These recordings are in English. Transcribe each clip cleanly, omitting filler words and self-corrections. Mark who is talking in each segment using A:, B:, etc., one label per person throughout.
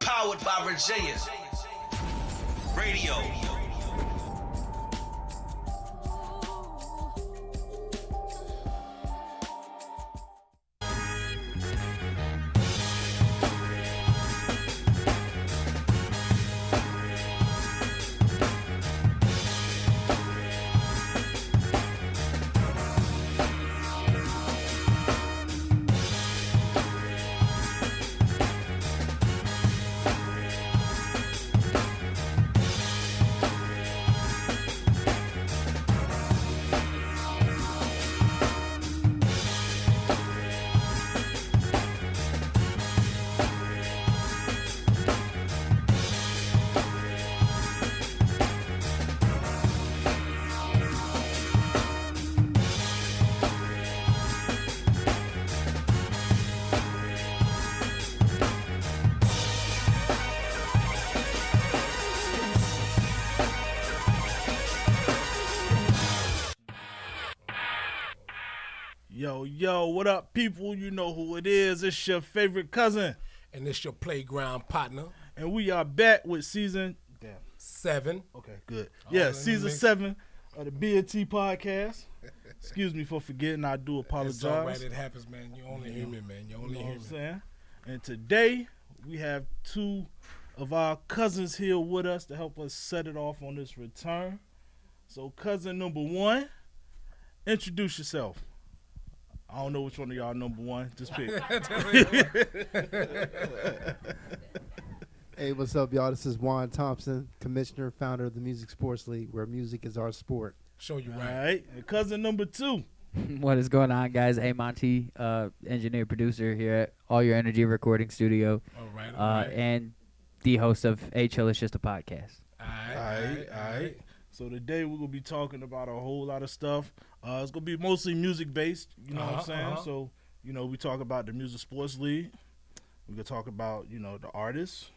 A: Powered by Virginia Radio.
B: Yo, what up, people? You know who it is. It's your favorite cousin.
C: And it's your playground partner.
B: And we are back with season
C: 7.
B: Okay, good. Yeah, season 7 of the B&T podcast. Excuse me for forgetting. I do apologize.
C: It's all right. It happens, man. You're only human, man. You're only human.
B: What I'm saying? And today, we have 2 of our cousins here with us to help us set it off on this return. So, cousin number 1, introduce yourself. I don't know which one of y'all number 1. Just pick.
D: Hey, what's up, y'all? This is Juan Thompson, commissioner, founder of the Music Sports League, where music is our sport.
C: Show you
B: All
C: right.
B: right. And cousin number 2.
E: What is going on, guys? Hey, Monty, engineer, producer here at All Your Energy Recording Studio.
C: All right.
E: And the host of Hey Chill, It's Just a Podcast.
C: All right.
B: So today we're going to be talking about a whole lot of stuff. It's going to be mostly music-based, you know what I'm saying? So, you know, we talk about the Music Sports League. We could talk about, you know, the artists,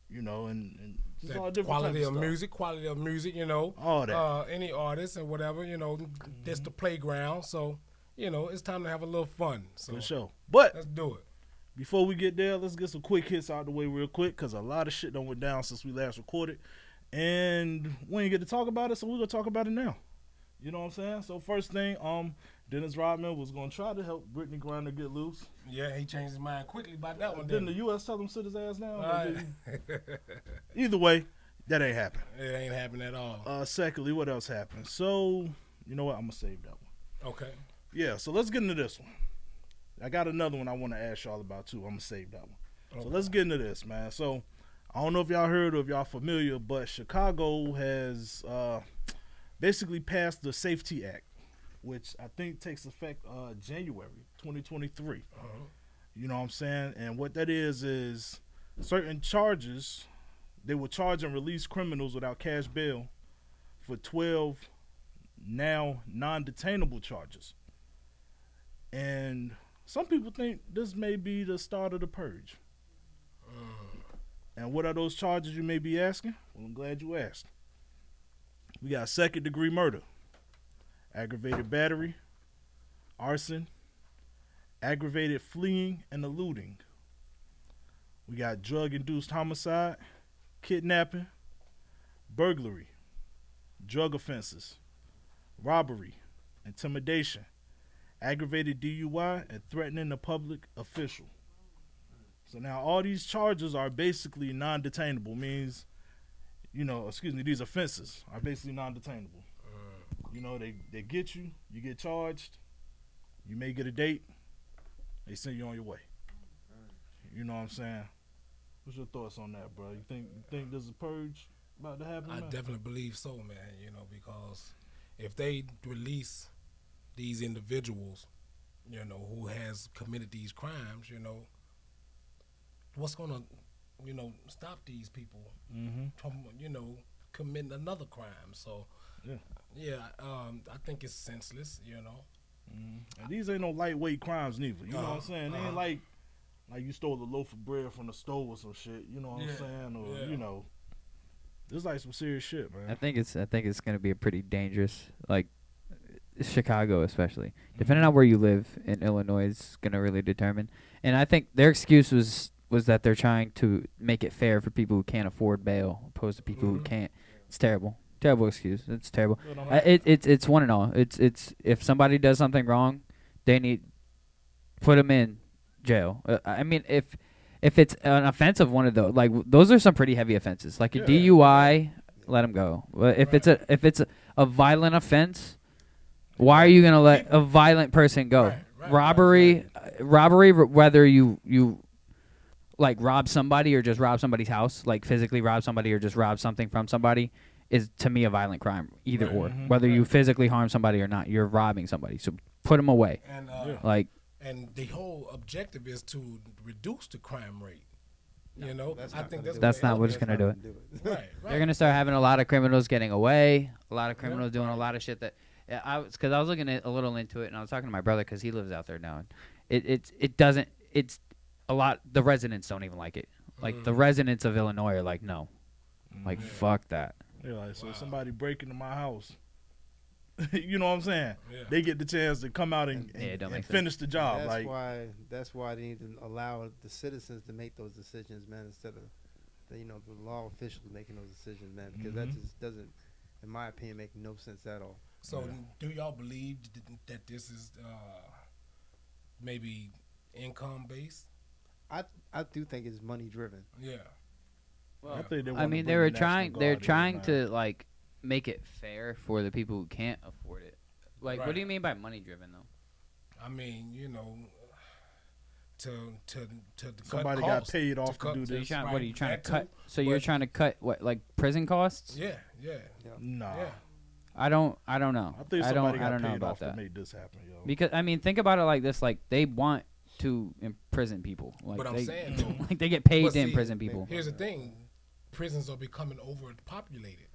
B: you know, and just all different
C: quality
B: types
C: of
B: stuff.
C: quality of music, you know.
B: All that.
C: Any artist and whatever, you know, that's the playground. So, you know, it's time to have a little fun. So
B: For sure. But
C: let's do it.
B: before we get there, let's get some quick hits out the way real quick because a lot of shit done went down since we last recorded. And we ain't get to talk about it, so we're going to talk about it now. You know what I'm saying? So first thing, Dennis Rodman was going to try to help Brittany Griner get loose.
C: Yeah, he changed his mind quickly about that one.
B: Didn't the U.S. tell him to sit his ass down?
C: Right.
B: Either way, that ain't happening.
C: It ain't happening at all.
B: Secondly, what else happened? So, you know what? I'm going to save that one.
C: Okay.
B: Yeah, so let's get into this one. I got another one I want to ask y'all about, too. I'm going to save that one.
C: Okay.
B: So let's get into this, man. So I don't know if y'all heard or if y'all familiar, but Chicago has basically passed the Safety Act, which I think takes effect January 2023. You know what I'm saying? And what that is certain charges, they will charge and release criminals without cash bail for 12 now non-detainable charges. And some people think this may be the start of the purge. And what are those charges, you may be asking? Well, I'm glad you asked. We got second-degree murder, aggravated battery, arson, aggravated fleeing and eluding. We got drug-induced homicide, kidnapping, burglary, drug offenses, robbery, intimidation, aggravated DUI, and threatening a public official. So now all these charges are basically non-detainable, means, you know, these offenses are basically non-detainable. You know, they get you, you get charged, you may get a date, they send you on your way. You know what I'm saying? What's your thoughts on that, bro? You think there's a purge about to happen?
C: I definitely believe so, man, you know, because if they release these individuals, you know, who has committed these crimes, you know, what's going to, you know, stop these people from, you know, committing another crime? So, I think it's senseless, you know.
B: And these ain't no lightweight crimes neither. You know what I'm saying? They ain't like you stole a loaf of bread from the store or some shit. You know what I'm saying? Or you know, this is like some serious shit, man.
E: I think it's gonna be a pretty dangerous, like Chicago especially. Depending on where you live in Illinois is gonna really determine. And I think their excuse was was that they're trying to make it fair for people who can't afford bail, opposed to people who can't. It's terrible. Terrible excuse. It's terrible. It's one and all. It's if somebody does something wrong, they need put them in jail. I mean, if it's an offensive one of those, like those are some pretty heavy offenses. Like a DUI, let them go. But if it's a violent offense, why are you gonna let a violent person go? Robbery, whether you like rob somebody or just rob somebody's house, like physically rob somebody or just rob something from somebody, is to me a violent crime. Either or, whether you physically harm somebody or not, you're robbing somebody. So put them away.
C: And
E: like.
C: And the whole objective is to reduce the crime rate. You know, I think
E: that's not what it's gonna do it.
C: Right.
E: They're gonna start having a lot of criminals getting away, a lot of criminals doing a lot of shit that. Because I was looking at a little into it, and I was talking to my brother because he lives out there now. And it doesn't. It's a lot. The residents don't even like it. Like the residents of Illinois are like, no, like fuck that.
B: They're like, so somebody break into my house. You know what I'm saying? Yeah. They get the chance to come out and finish the job.
D: That's why they need to allow the citizens to make those decisions, man, instead of the law officials making those decisions, man. Because that just doesn't, in my opinion, make no sense at all.
C: So, do y'all believe that this is maybe income based?
D: I do think it's money driven.
C: Yeah.
B: Well,
E: I mean, they're trying to like make it fair for the people who can't afford it. Like, what do you mean by money driven though?
C: I mean, to
B: somebody
C: cut
B: got paid off to do
E: so
B: this.
E: what are you trying to cut? So you're trying to cut what, like prison costs?
C: Yeah.
B: Nah.
C: Yeah.
E: I don't know.
B: I think somebody got
E: I don't know
B: paid
E: about
B: off
E: that.
B: to make this happen, yo.
E: Because I mean, think about it like this: like they want to imprison people. Like
C: But I'm saying though,
E: like they get paid to imprison people.
C: Here's the thing: prisons are becoming overpopulated.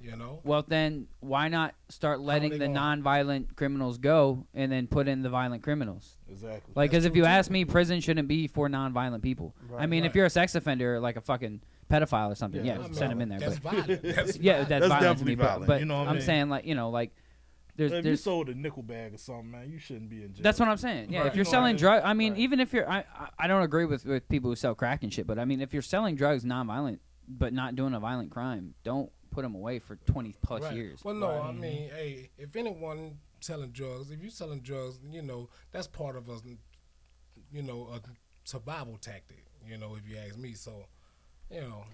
C: You know.
E: Well, then why not start letting the non-violent criminals go and then put in the violent criminals?
B: Exactly.
E: Like, because if you ask me, prison shouldn't be for non-violent people. Right. I mean, if you're a sex offender, like a fucking pedophile or something, send them in there.
C: That's violent.
E: That's
B: violent
E: definitely
B: violent.
E: But
B: you know what
E: I'm saying, like,
B: if you sold a nickel bag or something, man, you shouldn't be in jail.
E: That's what I'm saying. Yeah, if you're selling drugs, I mean, even if you're, I don't agree with people who sell crack and shit, but I mean, if you're selling drugs non-violent but not doing a violent crime, don't put them away for 20 plus years.
C: Well, no, I mean, hey, if anyone selling drugs, if you selling drugs, that's part of a survival tactic, if you ask me. So,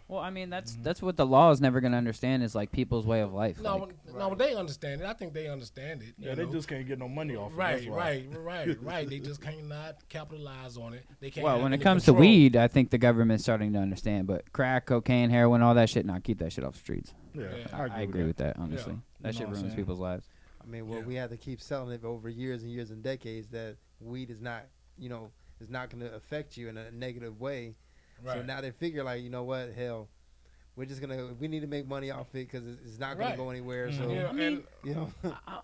E: Well, I mean, that's what the law is never going to understand is like people's way of life.
C: No, they understand it. I think they understand it.
B: Yeah, they just can't get no money off
C: it. Right. They just cannot capitalize on it. They can't.
E: Well, when it comes to weed, I think the government's starting to understand. But crack, cocaine, heroin, all that shit, keep that shit off the streets.
B: Yeah,
E: I agree with that, honestly. Yeah. That shit ruins people's lives.
D: I mean, we had to keep selling it over years and years and decades that weed is not, is not going to affect you in a negative way. Right. So now they figure, like, you know what, hell, we need to make money off it because it's not going to go anywhere. So,
E: I mean,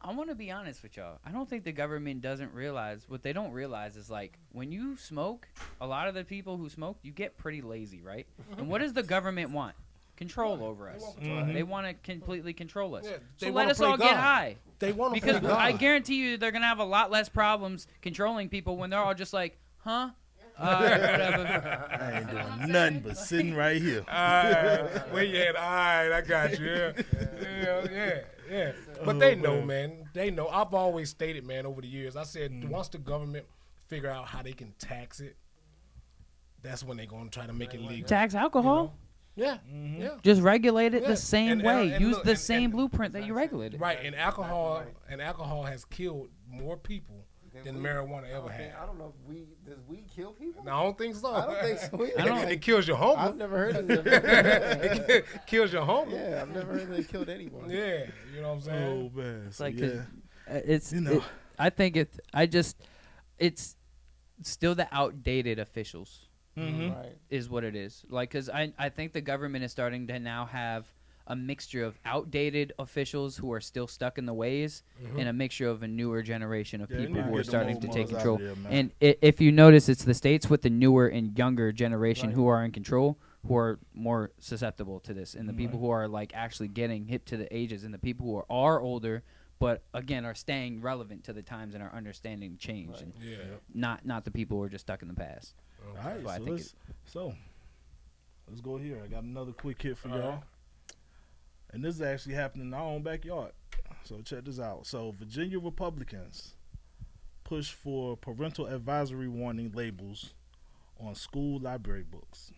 E: I want to be honest with y'all. I don't think the government doesn't realize, what they don't realize is, like, when you smoke, a lot of the people who smoke, you get pretty lazy, right? And what does the government want? Control over us. They want to completely control us. Yeah, so let us all get high.
C: They want to
E: because I guarantee you they're going to have a lot less problems controlling people when they're all just like, whatever.
B: I ain't doing nothing but sitting right here.
C: Where you at? All right, I got you. Yeah. But they know, man. They know. I've always stated, man, over the years, I said once the government figure out how they can tax it, that's when they're going to try to make it legal.
E: Tax alcohol?
C: Yeah.
E: Just regulate it the same way. Use the same blueprint that you regulated.
C: Right, and alcohol has killed more people than marijuana ever had.
D: I don't know if does weed kill people?
C: No, I don't think so.
D: I don't think so either.
C: It kills your homies.
D: I've never heard of it.
C: It kills your homies.
D: Yeah, I've never heard that it killed anyone.
C: Yeah, you know what I'm saying?
B: Oh man,
E: it's like
B: it's
E: I think it's still the outdated officials.
D: Right.
E: Is what it is. Like, because I think the government is starting to now have a mixture of outdated officials who are still stuck in the ways and a mixture of a newer generation of people who are starting to take control. And if you notice, it's the states with the newer and younger generation who are in control who are more susceptible to this. And the people who are, like, actually getting hip to the ages and the people who are older but, again, are staying relevant to the times and are understanding change. And not the people who are just stuck in the past.
B: All right,
E: So I
B: so
E: think
B: let's go here. I got another quick hit for
C: All right.
B: y'all. And this is actually happening in our own backyard. So check this out. So Virginia Republicans push for parental advisory warning labels on school library books.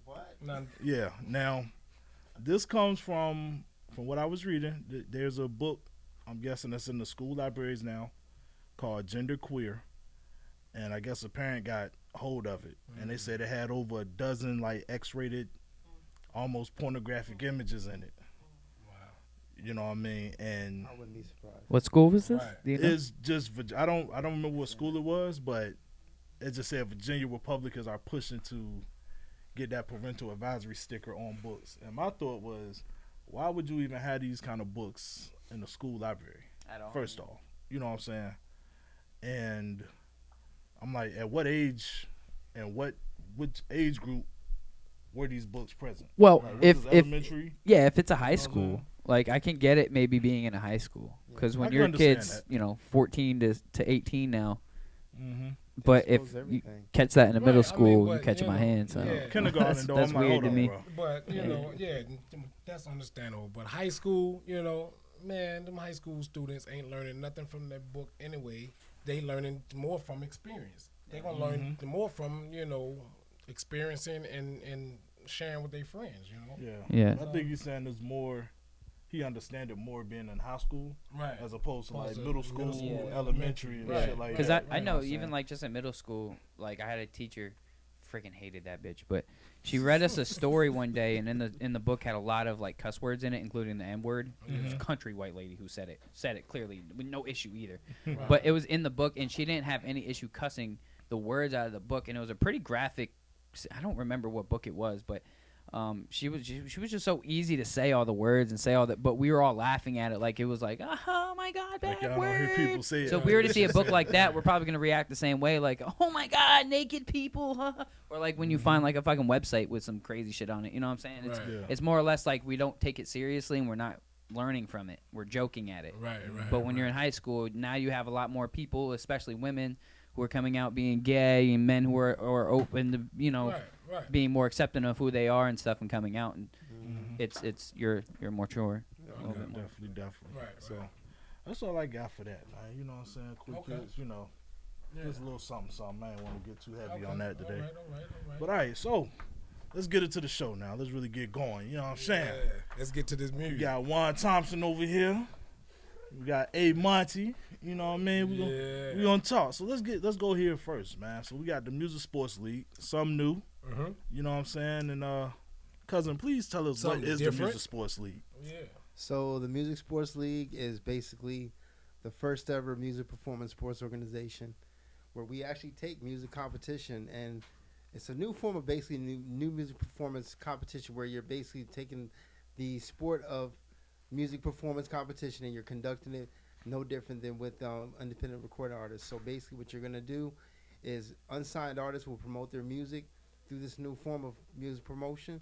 D: What?
C: None.
B: Yeah. Now, this comes from what I was reading. There's a book, I'm guessing that's in the school libraries now, called Gender Queer. And I guess a parent got hold of it. And they said it had over a dozen like X-rated, almost pornographic images in it.
C: Wow.
B: You know what I mean? And
D: I wouldn't be surprised.
E: What school was this?
C: Right.
E: Do you know?
B: it's just I don't remember what school it was, but it just said Virginia Republicans are pushing to get that parental advisory sticker on books. And my thought was, why would you even have these kind of books in the school library?
E: At all.
B: First off, you know what I'm saying? And I'm like, at what age and which age group were these books present?
E: Well,
B: Like, was
E: if
B: this elementary,
E: if it's a high
B: You know what I'm
E: school,
B: saying?
E: like I can get it maybe being in a high school because
B: I
E: when
B: can
E: your
B: understand
E: kids,
B: that.
E: 14 to 18 now.
B: mm-hmm.
E: But if
D: Expose
E: you
D: everything.
E: catch that in the
C: Right,
E: middle
C: I mean,
E: school, you
C: but,
E: catch
C: you
E: my
C: know,
E: hand. So
C: yeah.
B: kindergarten
E: that's,
B: though,
E: that's
B: I'm like,
E: weird
B: hold
E: to
B: on,
E: me.
B: bro.
C: But that's understandable. But high school, man, them high school students ain't learning nothing from that book anyway. They learning more from experience. They gonna learn more from experiencing and sharing with their friends.
E: Yeah.
B: I think he's saying there's more. He understand it more being in high school
C: Right.
B: as opposed to like
C: Opposed to
B: middle school,
C: middle school,
B: elementary, and
C: Right.
B: shit like
E: Because
B: that.
E: I
B: You
E: know
B: what I'm
E: even
B: saying?
E: like just in middle school, like I had a teacher, freaking hated that bitch, but she read us a story one day, and in the book had a lot of like cuss words in it, including the N word. It was a country white lady who said it clearly with no issue either.
C: Right.
E: But it was in the book, and she didn't have any issue cussing the words out of the book, and it was a pretty graphic. I don't remember what book it was, but she was just so easy to say all the words and say all that, but we were all laughing at it like it was like, oh my god, bad
B: Like, y'all don't
E: word.
B: hear people say it.
E: So if we were to see a book like that, we're probably gonna react the same way, like, oh my god, naked people, huh? Or like when you find like a fucking website with some crazy shit on it. You know what I'm saying? It's
C: Right.
B: Yeah.
E: it's more or less like we don't take it seriously and we're not learning from it. We're joking at it.
C: Right.
E: But when you're in high school, now you have a lot more people, especially women, who are coming out being gay, and men who are open to
C: right.
E: being more accepting of who they are and stuff and coming out, and it's you're more mature. A little bit more.
B: Definitely.
C: Right,
B: So
C: right.
B: that's all I got for that, man. You know what I'm saying? Quick
C: Okay.
B: hits,
C: Yeah.
B: just a little something. I ain't want to get too heavy
C: Okay.
B: on that today.
C: All right.
B: But all right, so let's get into the show now. Let's really get going. You know what I'm saying?
C: Yeah. Let's get to this
B: We
C: music.
B: got Juan Thompson over here. We got A Monty. You know what I mean?
C: Yeah.
B: We gonna talk. So let's go here first, man. So we got the Music Sports League, some new.
C: Mhm.
B: You know what I'm saying? And cousin, please tell us
C: Something
B: what is
C: different.
B: the Music Sports League?
C: Yeah.
D: So the Music Sports League is basically the first ever music performance sports organization where we actually take music competition, and it's a new form of basically new music performance competition where you're basically taking the sport of music performance competition and you're conducting it no different than with independent recording artists. So basically what you're going to do is unsigned artists will promote their music through this new form of music promotion,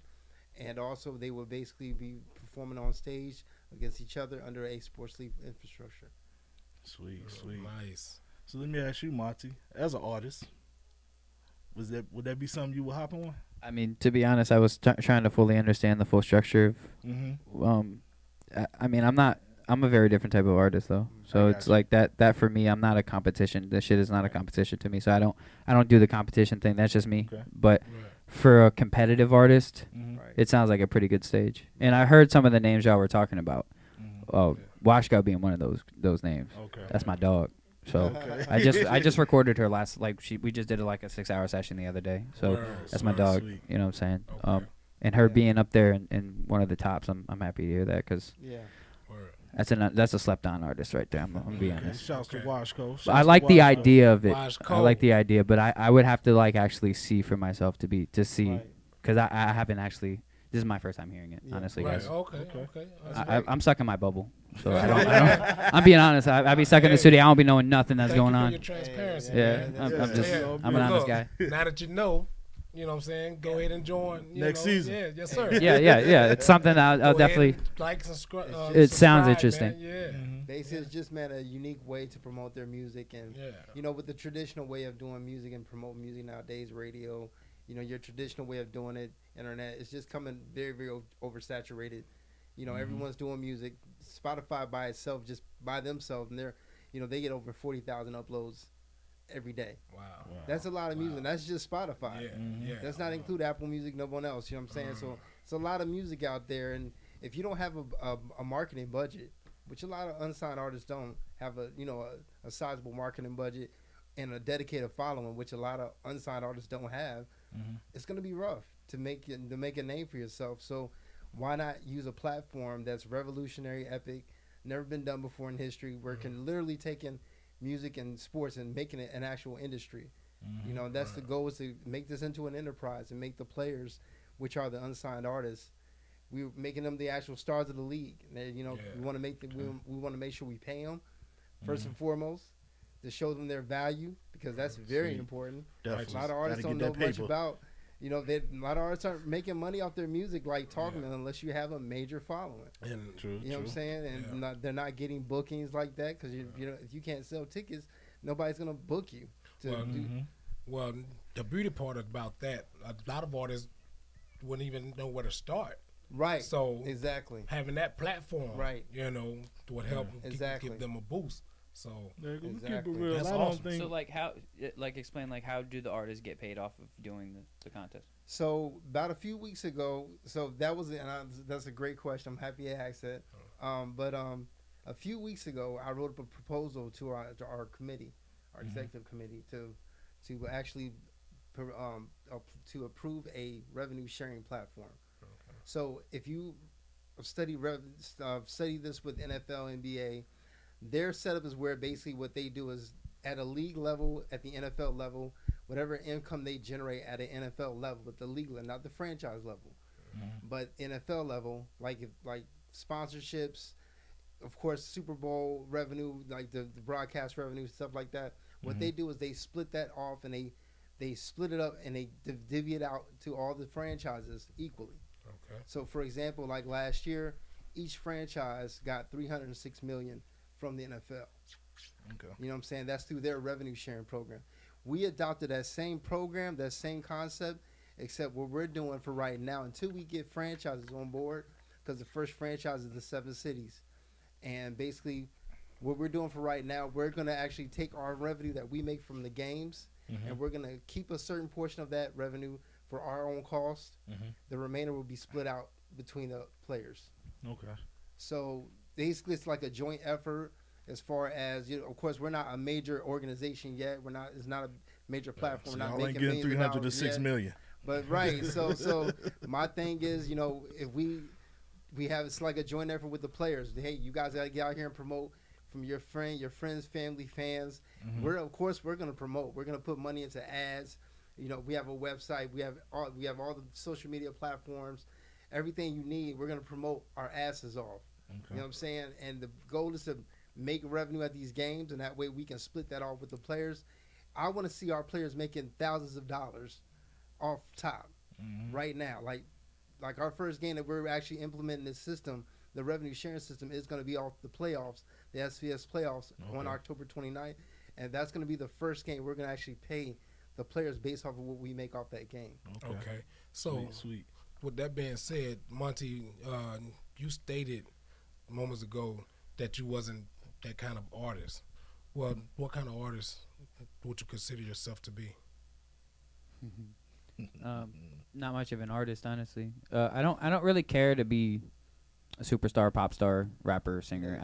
D: and also they will basically be performing on stage against each other under a sports league infrastructure.
B: Sweet.
C: Nice.
B: So let me ask you, Monty, as an artist, would that be something you would hop on?
E: I mean, to be honest, I was trying to fully understand the full structure of.
B: Mm-hmm.
E: I mean, I'm a very different type of artist though. So
B: got
E: it's
B: you.
E: like that for me. I'm not a competition. This shit is not a competition to me. So I don't do the competition thing. That's just me.
B: Okay.
E: But
C: Right.
E: for a competitive artist,
B: Mm-hmm.
D: Right.
E: it sounds like a pretty good stage. And I heard some of the names y'all were talking about. Oh, Washka being one of those names.
B: Okay.
E: That's my dog. So
B: Okay.
E: I just recorded her last we just did like a 6-hour session the other day. So
C: Word.
E: that's my
B: Sweet,
E: dog.
B: sweet.
E: You know what I'm saying?
C: Okay.
E: And her
D: Yeah.
E: being up there in one of the tops, I'm happy to hear that because
D: Yeah.
C: Word.
E: that's a slept on artist right there. I'm gonna be
C: Okay.
E: honest.
B: Shouts to
C: Okay.
B: Washco.
E: But I like the idea of it.
C: Wash
E: I like
C: Cole.
E: the idea, but I would have to like actually see for myself to see
D: Right.
E: because I haven't actually. This is my first time hearing it,
D: Yeah.
E: honestly,
C: Right.
E: guys.
C: Okay. That's
E: I'm stuck in my bubble, so I don't. I'm being honest. I be stuck in the studio. I don't be knowing nothing that's
C: Thank
E: going
C: you for
E: on.
C: your transparency.
E: Yeah,
C: man.
B: I'm
C: Yeah.
B: just-
C: Yeah.
B: I'm
E: an
C: Look,
E: honest guy.
C: Now that you know, You know what I'm saying? Go ahead and join.
B: Next season.
C: Yeah, yes, sir.
E: Yeah. It's something I'll
C: Go ahead
E: definitely.
C: and like, subscribe.
E: It sounds
C: subscribe,
E: interesting.
C: Man. Yeah.
D: Basically, it's just, man, a unique way to promote their music. And, you know, with the traditional way of doing music and promoting music nowadays, radio, you know, your traditional way of doing it, internet, it's just coming very, very oversaturated. You know, everyone's doing music. Spotify by itself, just by themselves, and they're, you know, they get over 40,000 uploads every day.
C: Wow.
D: That's a lot of music. That's just Spotify.
C: Yeah.
D: That's not include Apple Music, no one else. You know what I'm saying? So it's a lot of music out there, and if you don't have a marketing budget, which a lot of unsigned artists don't have, a sizable marketing budget and a dedicated following, which a lot of unsigned artists don't have, it's gonna be rough to make a name for yourself. So why not use a platform that's revolutionary, epic, never been done before in history, where it can literally take in music and sports and making it an actual industry. You know, that's the goal, is to make this into an enterprise and make the players, which are the unsigned artists, we're making them the actual stars of the league. And, you know, we want to make we want to make sure we pay them first and foremost, to show them their value, because that's very important.
B: Definitely.
D: A lot of artists don't know much about. You know, a lot of artists aren't making money off their music like talking unless you have a major following.
C: And
D: you know what I'm saying? And they're not getting bookings like that, because you know, if you can't sell tickets, nobody's gonna book you.
C: Well, the beauty part about that, a lot of artists wouldn't even know where to start.
D: Right.
C: So
D: exactly,
C: having that platform,
D: right,
C: you know, would help give them a boost. So
B: exactly.
C: That's awesome.
E: So explain how do the artists get paid off of doing the contest?
D: So about a few weeks ago, that's a great question. I'm happy you asked that. But a few weeks ago, I wrote up a proposal to our committee, our executive committee, to actually to approve a revenue sharing platform. Okay. So if you study this with NFL, NBA, their setup is where basically what they do is, at a league level, at the NFL level, whatever income they generate at an NFL level, but the league level, not the franchise level, but NFL level, like sponsorships, of course, Super Bowl revenue, like the broadcast revenue, stuff like that. What they do is they split that off, and they split it up, and they divvy it out to all the franchises equally. Okay. So, for example, like last year, each franchise got $306 million from the NFL. Okay. You know what I'm saying? That's through their revenue sharing program. We adopted that same program, that same concept, except what we're doing for right now, until we get franchises on board, because the first franchise is the 7 cities. And basically, what we're doing for right now, we're going to actually take our revenue that we make from the games, and we're going to keep a certain portion of that revenue for our own cost. The remainder will be split out between the players. Okay. So basically, it's like a joint effort. As far as, you know, of course, we're not a major organization yet. It's not a major platform.
B: So
D: we're not
B: y'all
D: making
B: ain't getting $306 million.
D: But right, so my thing is, you know, if we have, it's like a joint effort with the players. Hey, you guys gotta get out here and promote from your friends, family, fans. We're gonna promote. We're gonna put money into ads. You know, we have a website. We have all the social media platforms. Everything you need, we're gonna promote our asses off. Okay. You know what I'm saying? And the goal is to make revenue at these games, and that way we can split that off with the players. I want to see our players making thousands of dollars off top right now. Like our first game that we're actually implementing this system, the revenue sharing system, is going to be off the playoffs, the SVS playoffs on October 29th, and that's going to be the first game we're going to actually pay the players based off of what we make off that game.
C: Okay. So sweet. With that being said, Monty, you stated moments ago that you wasn't that kind of artist. Well, what kind of artist would you consider yourself to be?
E: Not much of an artist, honestly. I don't really care to be a superstar, pop star, rapper, singer.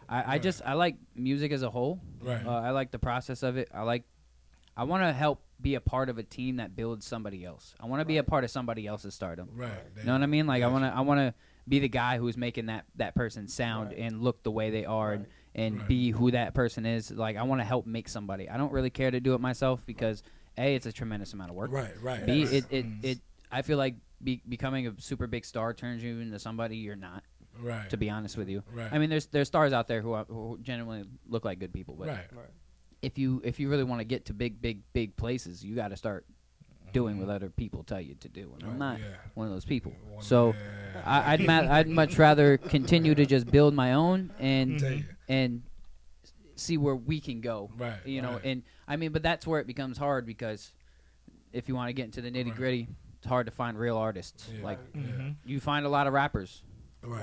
E: I like music as a whole. Right. I like the process of it. I want to help be a part of a team that builds somebody else. I want to be a part of somebody else's stardom. Right. You know what I mean? Like I want to be the guy who's making that person sound and look the way they are and be who that person is. Like I want to help make somebody. I don't really care to do it myself because A, it's a tremendous amount of work. Right. B, I feel like becoming a super big star turns you into somebody you're not. Right. To be honest with you. Right. I mean, there's stars out there who genuinely look like good people, but if you really want to get to big places, you got to start doing what other people tell you to do. And I'm not one of those people.
C: Well,
E: So I'd much rather continue to just build my own and see where we can go.
C: Right.
E: You know, and I mean, but that's where it becomes hard because if you want to get into the nitty gritty, it's hard to find real artists.
C: Yeah.
E: Like you find a lot of rappers,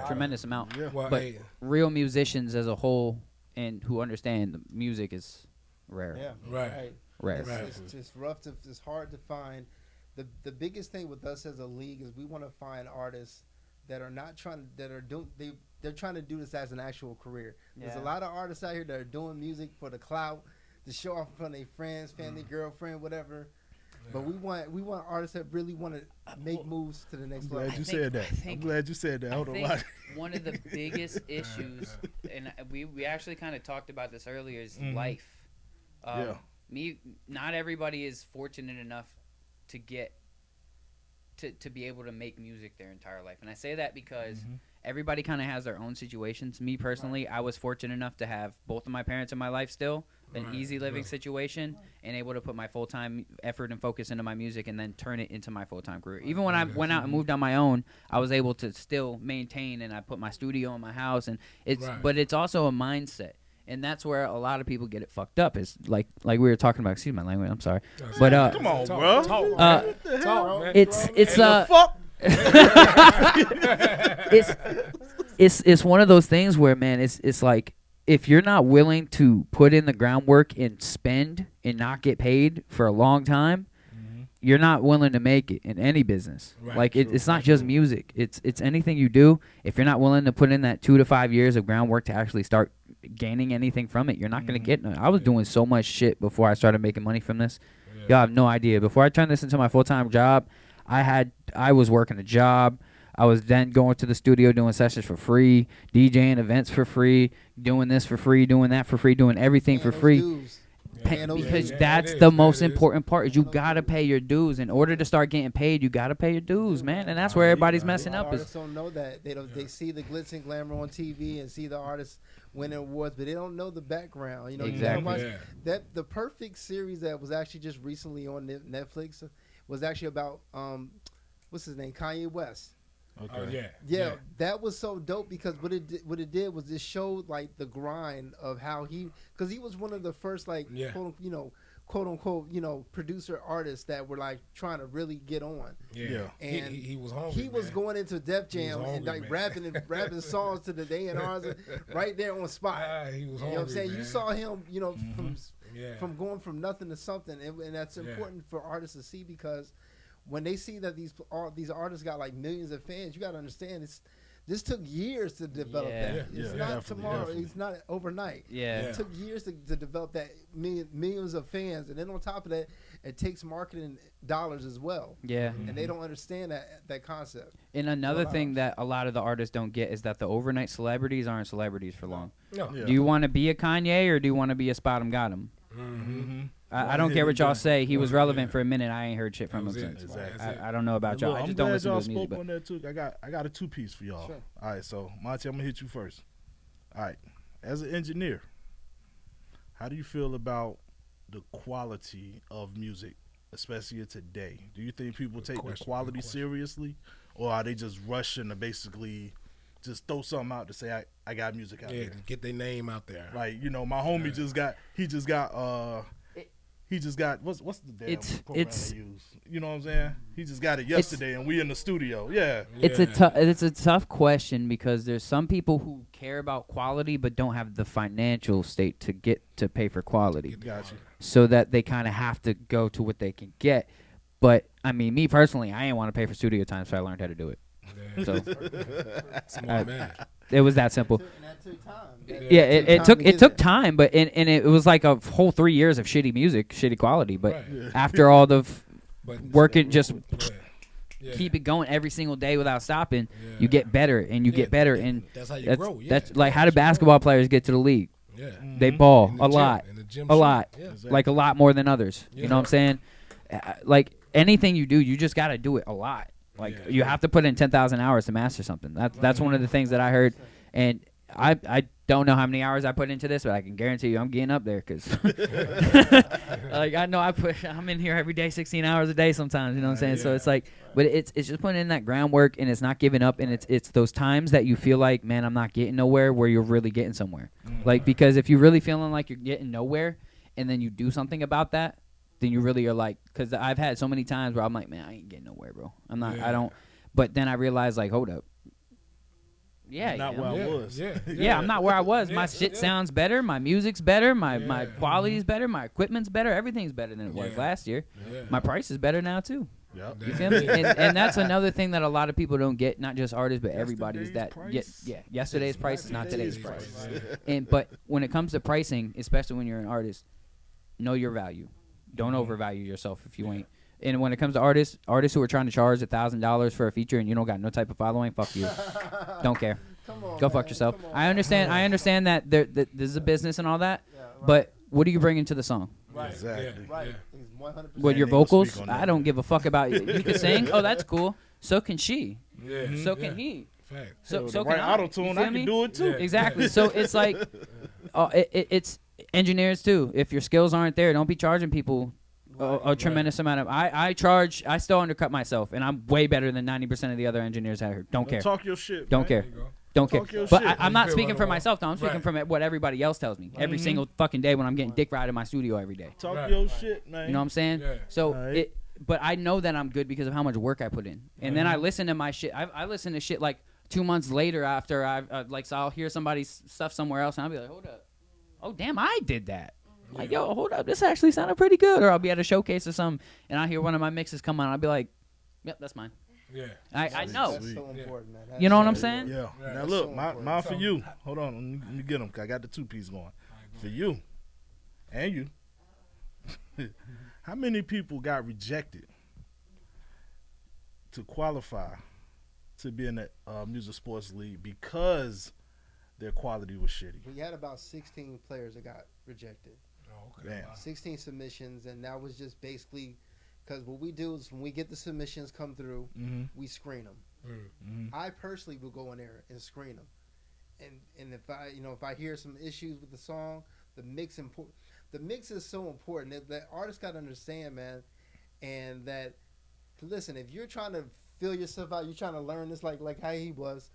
E: tremendous amount, but real musicians as a whole and who understand the music is rare.
D: Yeah.
C: Right.
E: Rare.
D: It's just rough. It's hard to find. The biggest thing with us as a league is we want to find artists that are not trying they're trying to do this as an actual career. There's a lot of artists out here that are doing music for the clout, to show off in front of their friends, family, girlfriend, whatever. Yeah. But we want artists that really want to make moves to the next level.
B: I'm glad you said that. Hold on.
E: One of the biggest issues, and we actually kind of talked about this earlier, is life. Not everybody is fortunate enough to get to be able to make music their entire life, and I say that because everybody kind of has their own situations. Me personally, I was fortunate enough to have both of my parents in my life still, an easy living situation, and able to put my full-time effort and focus into my music and then turn it into my full-time career. Even when I went out and moved on my own, I was able to still maintain, and I put my studio in my house, and but it's also a mindset. And that's where a lot of people get it fucked up. Is like we were talking about. Excuse my language. I'm sorry. But
B: come on, bro.
C: Talk, man.
E: It's one of those things where, man, it's like if you're not willing to put in the groundwork and spend and not get paid for a long time, you're not willing to make it in any business.
C: Right,
E: like it's not just music. It's anything you do. If you're not willing to put in that 2 to 5 years of groundwork to actually start gaining anything from it, you're not gonna get none. I was doing so much shit before I started making money from this. Y'all have no idea. Before I turned this into my full-time job, I was working a job. I was then going to the studio doing sessions for free, DJing events for free, doing this for free, doing that for free, doing everything for free. Because that's the most important part is you gotta pay your dues. In order to start getting paid, you gotta pay your dues, man. And that's where everybody's messing up.
D: Artists don't know that. They see the glitz and glamour on TV and see the artists winning awards, but they don't know the background. You know,
E: exactly.
D: That the perfect series that was actually just recently on Netflix was actually about what's his name, Kanye West.
B: Okay.
D: Yeah, that was so dope because what it did was it showed like the grind of how because he was one of the first quote unquote producer artists that were like trying to really get on. And
C: he was hungry.
D: He was going into Def Jam and like rapping songs to the A&Rs right there on spot.
C: He was hungry,
D: you know what I'm saying?
C: Man.
D: You saw him, from going from nothing to something, and that's important for artists to see because when they see that these artists got like millions of fans, you got to understand this took years to develop that. It's not tomorrow. Definitely. It's not overnight. It took years to develop that millions of fans, and then on top of that, it takes marketing dollars as well. And they don't understand that concept.
E: And another thing that a lot of the artists don't get is that the overnight celebrities aren't celebrities for long.
C: No.
E: Do you want to be a Kanye or do you want to be a Spot 'em Got 'em? I don't care what y'all say. He was relevant for a minute. I ain't heard shit from him since. I don't know about y'all. I just don't listen to his music.
B: On that too. I got a 2-piece for y'all. Sure. All right, so Monty, I'm gonna hit you first. All right, as an engineer, how do you feel about the quality of music, especially today? Do you think people take the quality seriously, or are they just rushing to basically just throw something out to say I got music out there?
C: Get their name out there.
B: Like my homie just got what's the damn program they use? You know what I'm saying? He just got it yesterday, and we in the studio.
E: It's a tough question because there's some people who care about quality but don't have the financial state to get to pay for quality.
B: Gotcha.
E: So that they kind of have to go to what they can get. But I mean, me personally, I didn't want to pay for studio time, so I learned how to do it. So
C: smart man.
E: It was that simple.
D: That took time.
E: It took time, but and it was like a whole 3 years of shitty music, shitty quality. But after all the working, just keep it going every single day without stopping, you get better and you get better, and
C: that's how you grow.
E: That's like how do basketball players get to the league? They ball a lot, like a lot more than others. You know what I'm saying? Like anything you do, you just got to do it a lot. Like you have to put in 10,000 hours to master something. That's one of the things that I heard, and I don't know how many hours I put into this, but I can guarantee you I'm getting up there because like I know I'm in here every day 16 hours a day sometimes, you know what I'm saying? So it's like, but it's just putting in that groundwork, and it's not giving up, and it's those times that you feel like, man, I'm not getting nowhere, where you're really getting somewhere. Like, because if you're really feeling like you're getting nowhere and then you do something about that, then you really are like, because I've had so many times where I'm like, man, I ain't getting nowhere, bro. I'm not, I don't, but then I realize, like, hold up. Yeah,
B: not where I was.
E: Yeah, I'm not where I was. My shit sounds better. My music's better. My quality's better. My equipment's better. Everything's better than it was last year. My price is better now too.
B: Yep.
E: You feel me? And that's another thing that a lot of people don't get, not just artists, but everybody, is that yesterday's price is not today's price. But when it comes to pricing, especially when you're an artist, know your value. Don't overvalue yourself if you ain't. And when it comes to artists who are trying to charge $1,000 for a feature and you don't got no type of following, fuck you. Don't care. Go fuck yourself. I understand that this is a business and all that, but what are you bringing to the song?
D: Right.
B: Exactly.
D: Right. 100%.
E: With your vocals, I don't give a fuck about you. You can sing. Oh, that's cool. So can she. So can he. So can
B: right
E: I.
B: auto-tune, I can do it too.
E: Exactly. So it's like, it's engineers too. If your skills aren't there, don't be charging people a tremendous amount of. I still undercut myself, and I'm way better than 90% of the other engineers out here. Don't care.
B: Talk your shit.
E: Don't care. Don't care. But I'm not speaking for myself, though. I'm speaking from what everybody else tells me every single fucking day when I'm getting dick ride in my studio every day.
B: Talk your shit, man.
E: You know what I'm saying?
C: Yeah.
E: So but I know that I'm good because of how much work I put in, and then I listen to my shit. I listen to shit like 2 months later after so I'll hear somebody's stuff somewhere else, and I'll be like, hold up, oh damn, I did that. Like, yo, hold up, this actually sounded pretty good. Or I'll be at a showcase or something, and I'll hear one of my mixes come on, and I'll be like, yep, that's mine.
C: Yeah.
E: I know.
D: That's so important, man.
E: You know what I'm saying?
B: Yeah.
C: Right.
B: Now look, mine for you. Hold on, let me get them. I got the 2-piece going. For you and you. How many people got rejected to qualify to be in the music sports league because their quality was shitty?
D: We had about 16 players that got rejected.
C: Oh, okay.
B: Damn.
C: Wow.
D: 16 submissions, and that was just basically because what we do is when we get the submissions come through, we screen them. I personally will go in there and screen them, and if I hear some issues with the song, the mix is so important that artists got to understand, man, and that listen, if you're trying to fill yourself out, you're trying to learn this like how he was,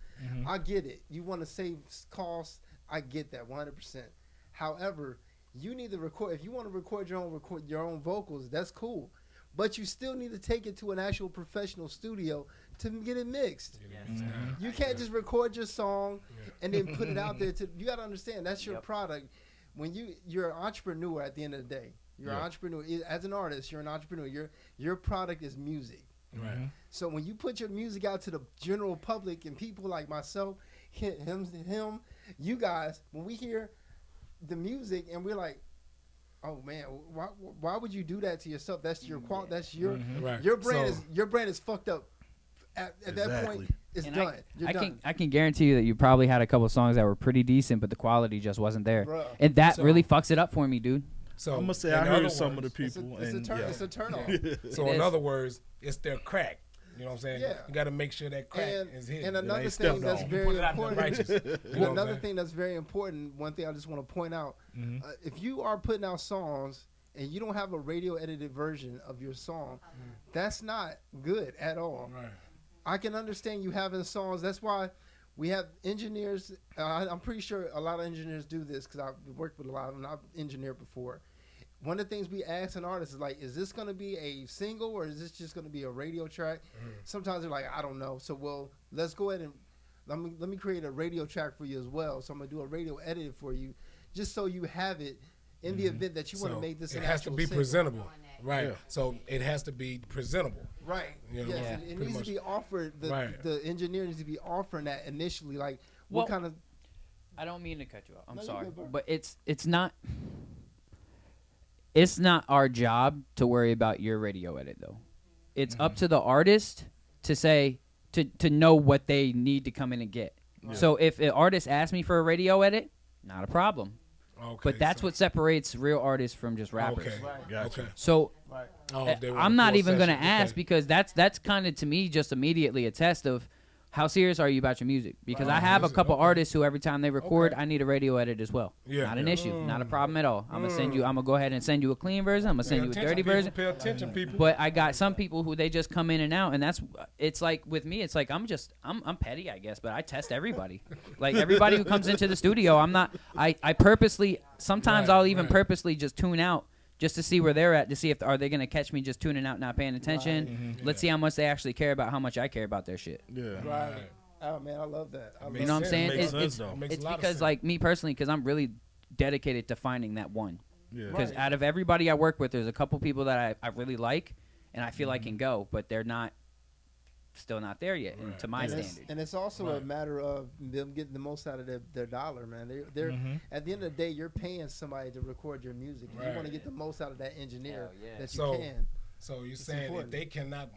D: I get it. You want to save costs, I get that 100%. However, you need to record. If you want to record your own vocals, that's cool. But you still need to take it to an actual professional studio to get it mixed. You can't just record your song and then put it out there. You got to understand, that's your product. When you're an entrepreneur at the end of the day. You're an entrepreneur. As an artist, you're an entrepreneur. Your product is music.
C: Right.
D: So when you put your music out to the general public and people like myself, him, you guys, when we hear the music and we're like, oh man, why would you do that to yourself? That's your That's your your brand your brand is fucked up. At that point, it's done. You're done.
E: I can guarantee you that you probably had a couple songs that were pretty decent, but the quality just wasn't there,
D: Bruh.
E: and that really fucks it up for me, dude.
C: So
B: I'm gonna say I heard some of the
D: It's
B: people,
D: it's a turn off.
C: So in other words, it's their crack. You know what I'm saying?
D: Yeah.
C: You got to make sure that crack is hit.
D: And another
B: ain't
D: thing
B: stepped
D: that's
B: on.
D: very
C: Put it out there
D: important.
C: righteous. You know what I'm
D: Another
C: saying?
D: thing that's very important. One thing I just want to point out: if you are putting out songs and you don't have a radio edited version of your song, that's not good at all.
C: Right.
D: I can understand you having songs. That's why we have engineers. I'm pretty sure a lot of engineers do this because I've worked with a lot of them. I've engineered before. One of the things we ask an artist is like, is this going to be a single or is this just going to be a radio track? Sometimes they're like, I don't know. So, well, let's go ahead and let me create a radio track for you as well. So I'm going to do a radio edit for you just so you have it in the event that you want to make this an
C: it has to
D: actual
C: be
D: single.
C: presentable. Right.
B: Yeah.
C: So it has to be presentable.
D: Right.
C: You know,
D: Yes, it needs to be offered. The engineer needs to be offering that initially. Like, what kind of...
E: I don't mean to cut you off. I'm
D: No, you're
E: sorry,
D: good, bro.
E: but it's not. It's not our job to worry about your radio edit, though. It's up to the artist to say to know what they need to come in and get. Yeah. So if an artist asks me for a radio edit, not a problem.
C: Okay,
E: but that's what separates real artists from just rappers.
C: Okay.
D: Right.
B: Gotcha.
C: Okay.
E: So
C: Oh, if they want
E: I'm
C: a
E: not
C: full
E: even going to
C: session,
E: ask
C: okay.
E: because that's kind of to me just immediately a test of how serious are you about your music? Because
C: Right.
E: I have a
C: Listen,
E: couple
C: okay.
E: artists who every time they record,
C: Okay.
E: I need a radio edit as well.
C: Yeah.
E: Not an
C: Yeah.
E: issue, not a problem at all. I'm gonna send you. I'm gonna go ahead and send you a clean version. I'm gonna send you a dirty version.
C: Pay attention, people.
E: But I got some people who they just come in and out, and that's it's like with me. It's like I'm petty, I guess, but I test everybody. Like everybody who comes into the studio, I'm not. I purposely sometimes I'll even purposely just tune out just to see where they're at, to see if are they gonna catch me just tuning out, not paying attention. Let's see how much they actually care about how much I care about their shit.
B: Yeah.
D: Right. Oh man, I love that. I love
E: You know what I'm saying?
B: Makes sense,
E: It's
B: though.
C: Makes a
E: it's
C: lot of
E: because
C: sense.
E: like me personally, because I'm really dedicated to finding that one.
B: Yeah.
E: Because out of everybody I work with, there's a couple people that I really like and I feel I can go, but they're still not there yet to my standard.
D: And it's also a matter of them getting the most out of their dollar, man. They're at the end of the day, you're paying somebody to record your music. And you want to get the most out of that engineer that you can.
C: So you're saying
D: important.
C: if they cannot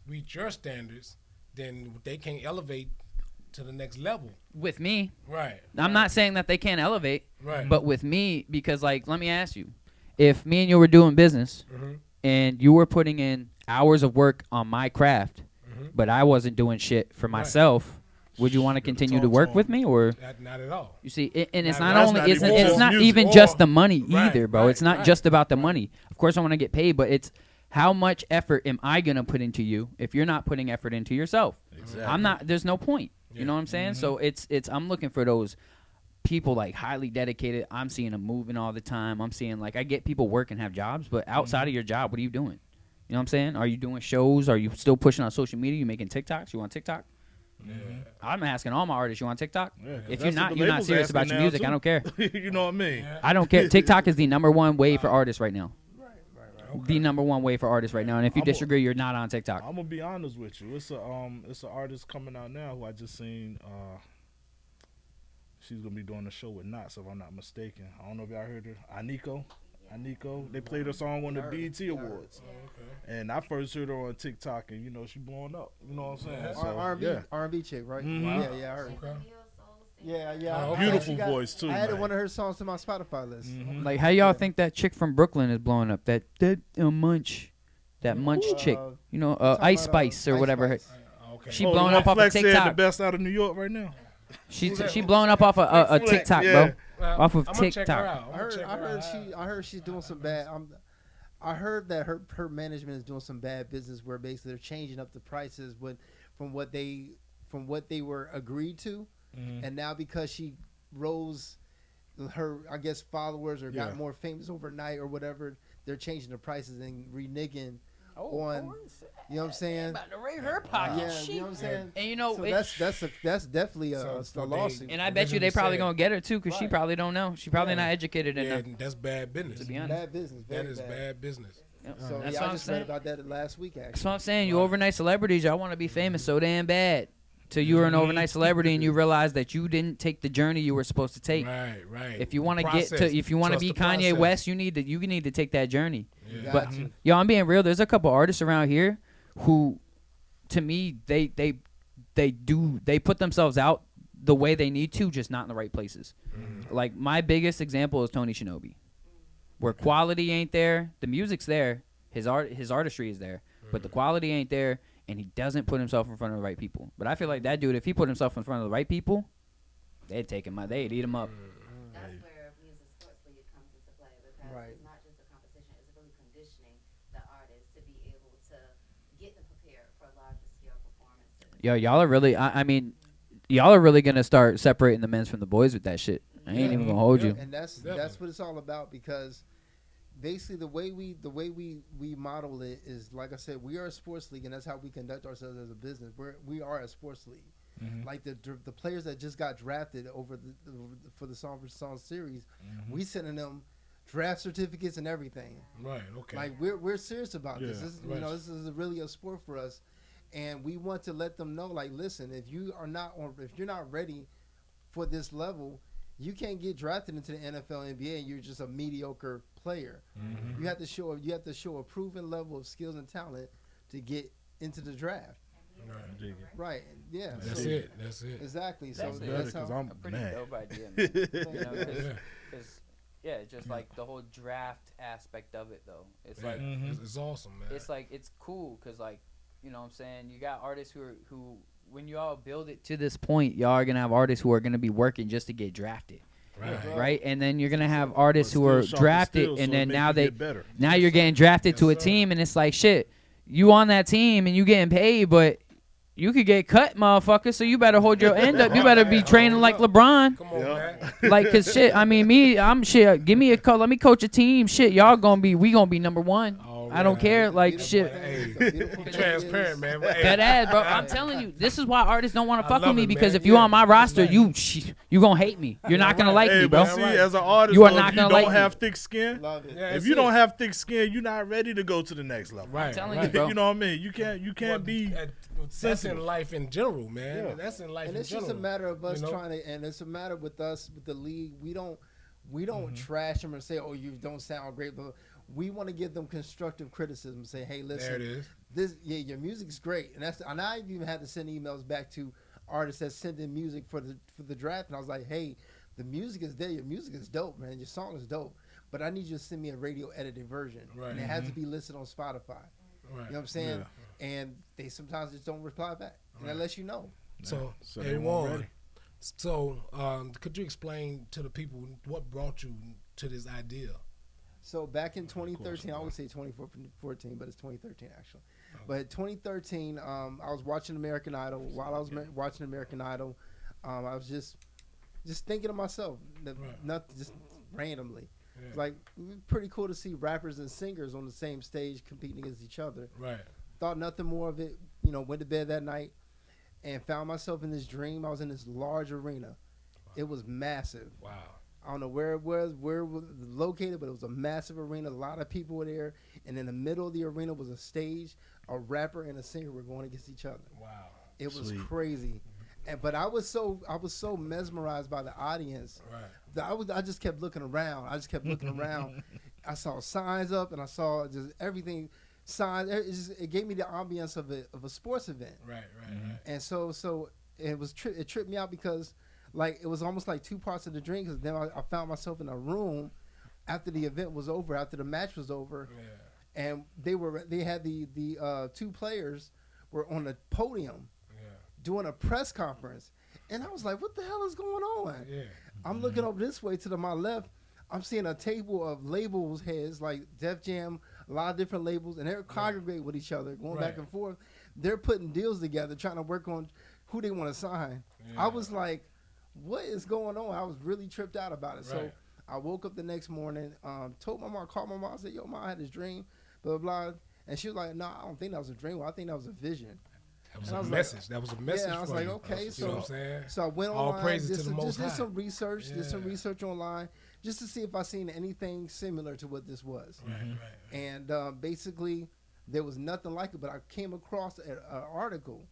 C: reach your standards, then they can't elevate to the next level.
E: With me,
C: Right.
E: I'm not saying that they can't elevate,
C: Right.
E: but with me, because like, let me ask you, if me and you were doing business and you were putting in hours of work on my craft, but I wasn't doing shit for myself, would you want to continue to work with me, or?
C: Not at all.
E: You see, and it's not
C: That's
E: only
C: not
E: it's
C: even
E: not
B: music.
E: even just the money
C: Right,
E: either, bro.
C: right,
E: It's not
C: right.
E: just about the money. Of course, I want to get paid, but it's how much effort am I gonna put into you if you're not putting effort into yourself?
B: Exactly.
E: I'm not. There's no point. You know what I'm saying? So it's I'm looking for those people like highly dedicated. I'm seeing them moving all the time. I'm seeing like I get people work and have jobs, but outside of your job, what are you doing? You know what I'm saying? Are you doing shows? Are you still pushing on social media? You making TikToks? You on TikTok?
C: Yeah.
E: I'm asking all my artists, you on TikTok?
B: Yeah, 'cause
E: If
B: that's
E: you're
B: what
E: not,
B: the
E: you're not
B: label's
E: serious about
B: asking
E: your
B: now,
E: music.
B: too.
E: I don't care.
B: You know what I mean?
E: I don't care. TikTok is the number one way for artists right now.
C: Okay.
E: The number one way for artists right now. And if you disagree, you're not on TikTok.
B: I'm gonna be honest with you. It's a artist coming out now who I just seen. She's gonna be doing a show with Knots, if I'm not mistaken. I don't know if y'all heard her. Aniko. They played her song on the BET Awards, and I first heard her on TikTok, and she blowing up. You know what I'm saying? So,
D: R&B,
B: yeah.
D: R&B chick, right?
B: Mhm.
D: Yeah, I heard.
C: Okay.
D: Yeah.
C: Oh, okay.
B: Beautiful
D: She got-
B: voice too.
D: I added
B: man.
D: one of her songs to my Spotify list.
E: Like, how y'all think that chick from Brooklyn is blowing up? That Munch chick. You know,
D: talking
E: Ice
D: about,
E: Spice or
D: Ice
E: whatever.
D: Spice.
C: Okay.
E: She blowing up off of
B: Flex said the
E: TikTok.
B: best out of New York right now.
E: She blowing up off a
B: Flex,
E: TikTok,
B: yeah.
E: bro.
C: Well,
E: Off of
C: I'm gonna check her
E: TikTok.
C: out. I'm gonna check her out.
D: I heard she's doing some bad. I heard that her management is doing some bad business where basically they're changing up the prices from what they were agreed to, and now because she rose her followers or got more famous overnight or whatever, they're changing the prices and reneging on. You know what I'm saying?
E: About to raid her pocket.
D: Yeah, you know what I'm saying.
E: And you know,
D: So
E: it-
D: that's definitely a
C: So they-
D: lawsuit.
E: and I bet you they probably gonna get her too, cause she probably don't know. She probably not educated
C: Yeah,
E: enough.
C: that's bad business.
E: To be honest.
D: Bad business. Very
C: That is bad business.
E: Yep.
D: So
E: That's
D: yeah,
E: what
D: I
E: I'm
D: just read
E: saying.
D: about that last week actually.
E: That's what I'm saying. You overnight celebrities, y'all want to be famous so damn bad. Till you were an overnight celebrity and you realize that you didn't take the journey you were supposed to take.
C: Right.
E: If you want to get to,
C: Process.
E: if you want to
C: Trust
E: be
C: the
E: Kanye
C: process.
E: West, you need to take that journey.
C: Yeah.
E: But yo, I'm being real. There's a couple artists around here who, to me, they put themselves out the way they need to, just not in the right places. Like my biggest example is Tony Shinobi, where quality ain't there, the music's there, his artistry is there, but the quality ain't there, and he doesn't put himself in front of the right people. But I feel like that dude, if he put himself in front of the right people, they'd take him out, they'd eat him up.
F: That's where Music Sports League comes into play because
D: Right.
F: it's not just a competition, it's really conditioning the artists to be able to get them prepared for larger scale performances.
E: Yo, y'all are really, I mean, y'all are really gonna start separating the men's from the boys with that shit. I ain't even gonna hold you.
D: And that's what it's all about because basically the way we model it is, like I said, we are a sports league and that's how we conduct ourselves as a business. We are a sports league. Like the players that just got drafted for the Song for Song series, we sending them draft certificates and everything.
C: Right. Okay.
D: Like we're serious about this.
B: Yeah.
D: This is, this is really a sport for us, and we want to let them know, like, listen, if you're not ready for this level, you can't get drafted into the NFL, NBA, and you're just a mediocre player. You have to show a proven level of skills and talent to get into the draft. Right. Yeah.
C: That's
D: so-
C: it. That's it.
D: Exactly. So
E: That's it.
D: that's
B: Because
D: how.
B: I'm mad.
E: dope idea, man. You know,
C: Yeah.
E: because just like the whole draft aspect of it, though. It's like
C: It's awesome, man.
E: it's like it's cool because like You know what I'm saying? You got artists who when you all build it to this point, y'all are gonna have artists who are gonna be working just to get drafted. Right, and then you're gonna have artists who are drafted, and then now you're getting drafted to a team, and it's like shit. You on that team and you getting paid, but you could get cut, motherfucker. So you better hold your end up. You better be training like LeBron.
C: Come on, man.
E: Like, cause shit. I mean, I'm shit. Give me a call. Let me coach a team. Shit, y'all we gonna be number one. I don't care. Like shit.
C: Hey, transparent, man. Hey.
E: That ass, bro. I'm telling you, this is why artists don't want to fuck with me because if you on my roster, you gonna hate me. You're not gonna like me, bro.
B: But see, as an artist,
E: you are not gonna like me.
B: If you don't have thick skin, if you don't have thick skin, you're not ready to go to the next level.
C: Right.
E: I'm telling you, bro.
B: You know what I mean? You can't be.
C: That's in life in general, man.
B: Yeah.
C: That's in life in general.
D: And it's just a matter of us trying to, and it's a matter with us, with the league. We don't trash them and say, oh, you don't sound great, but we want to give them constructive criticism. Say, hey, listen,
C: there it is.
D: Your music's great, and I've even had to send emails back to artists that sent in music for the draft, and I was like, hey, the music is there, your music is dope, man, your song is dope, but I need you to send me a radio edited version, and it has to be listed on Spotify. You know what I'm saying? Yeah. And they sometimes just don't reply back, and that lets you know.
C: So JUAN, could you explain to the people what brought you to this idea?
D: So back in 2013, I always say 2014, but it's 2013 actually. But 2013, I was watching American Idol. While I was watching American Idol, I was just thinking to myself, not just randomly. Yeah. Like, pretty cool to see rappers and singers on the same stage competing against each other.
C: Right.
D: Thought nothing more of it. Went to bed that night and found myself in this dream. I was in this large arena. Wow. It was massive. Wow. I don't know where it was located, but it was a massive arena. A lot of people were there. And in the middle of the arena was a stage. A rapper and a singer were going against each other. Wow. It was crazy. But I was so mesmerized by the audience that I just kept looking around. I saw signs up, and I saw just everything. Signs. It gave me the ambience of a sports event. Right. And so it tripped me out because it was almost like two parts of the dream. Because then I found myself in a room after the event was over, after the match was over, and they had the two players were on the podium. Doing a press conference, and I was like, what the hell is going on? Yeah. I'm looking over this way to my left. I'm seeing a table of labels heads like Def Jam, a lot of different labels, and they're congregating with each other, going back and forth. They're putting deals together, trying to work on who they want to sign. Yeah. I was like, what is going on? I was really tripped out about it. So I woke up the next morning, told my mom, called my mom, I said, yo, Mom, I had this dream, blah, blah, blah. And she was like, no, I don't think that was a dream. Well, I think that was a vision.
C: That was a message. That was a message.
D: Yeah, I was like, okay,
C: you know what I'm saying?
D: So I went
C: all
D: online,
C: praises to the Most High.
D: Did some research, online, just to see if I seen anything similar to what this was. Right. And basically, there was nothing like it. But I came across an article,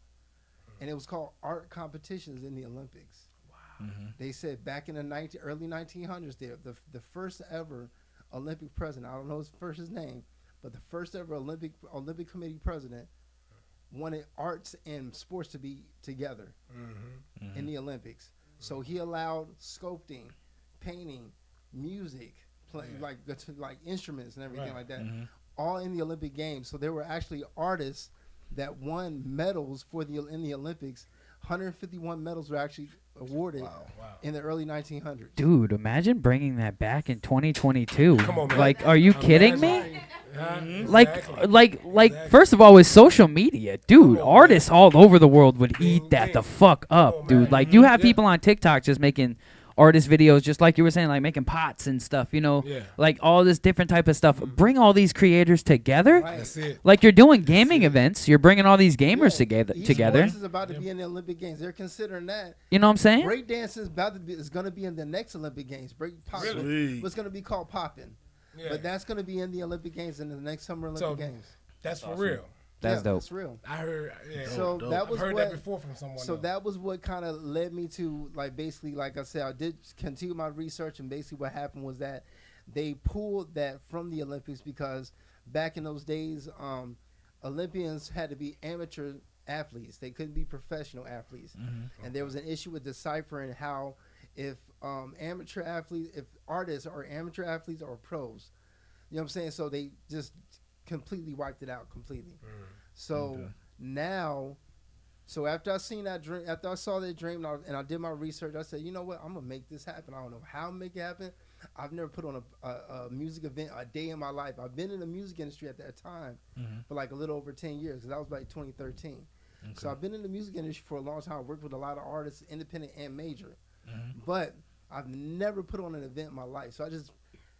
D: and it was called "Art Competitions in the Olympics." Wow. Mm-hmm. They said back in the early 1900s, the first ever Olympic president. I don't know his name, but the first ever Olympic Committee president wanted arts and sports to be together in the Olympics. So he allowed sculpting, painting, music, like instruments and everything like that, all in the Olympic Games. So there were actually artists that won medals in the Olympics. 151 medals were actually awarded in the early 1900s.
E: Dude, imagine bringing that back in 2022.
C: Come on, man.
E: Like, are you kidding me? Like, first of all, with social media, dude, artists all over the world would eat that the fuck up, dude. Like, you have people on TikTok just making artist videos, just like you were saying, like making pots and stuff, like all this different type of stuff. Bring all these creators together.
C: That's it.
E: Like, you're doing gaming events. You're bringing all these gamers together.
D: Esports is about to be in the Olympic Games. They're considering that.
E: You know what I'm saying?
D: Breakdancing is going to be in the next Olympic Games. What's going to be called popping. Yeah. But that's going to be in the Olympic Games in the next Summer Olympic Games.
C: That's for real.
E: That's dope.
D: That's real.
C: I heard. Yeah,
D: so
C: dope.
D: that was
C: I've heard that before from someone.
D: So that was what kind of led me to, basically, like I said, I did continue my research, and basically what happened was that they pulled that from the Olympics because back in those days, Olympians had to be amateur athletes. They couldn't be professional athletes, and there was an issue with deciphering how if artists are amateur athletes or pros. You know what I'm saying? So they just completely wiped it out completely. So now, so after I seen that dream, after I saw that dream, and I did my research, I said, you know what, I'm gonna make this happen. I don't know how to make it happen. I've never put on a music event a day in my life. I've been in the music industry at that time for like a little over 10 years, because that was like 2013. Okay. So I've been in the music industry for a long time. I worked with a lot of artists, independent and major, but I've never put on an event in my life. So I just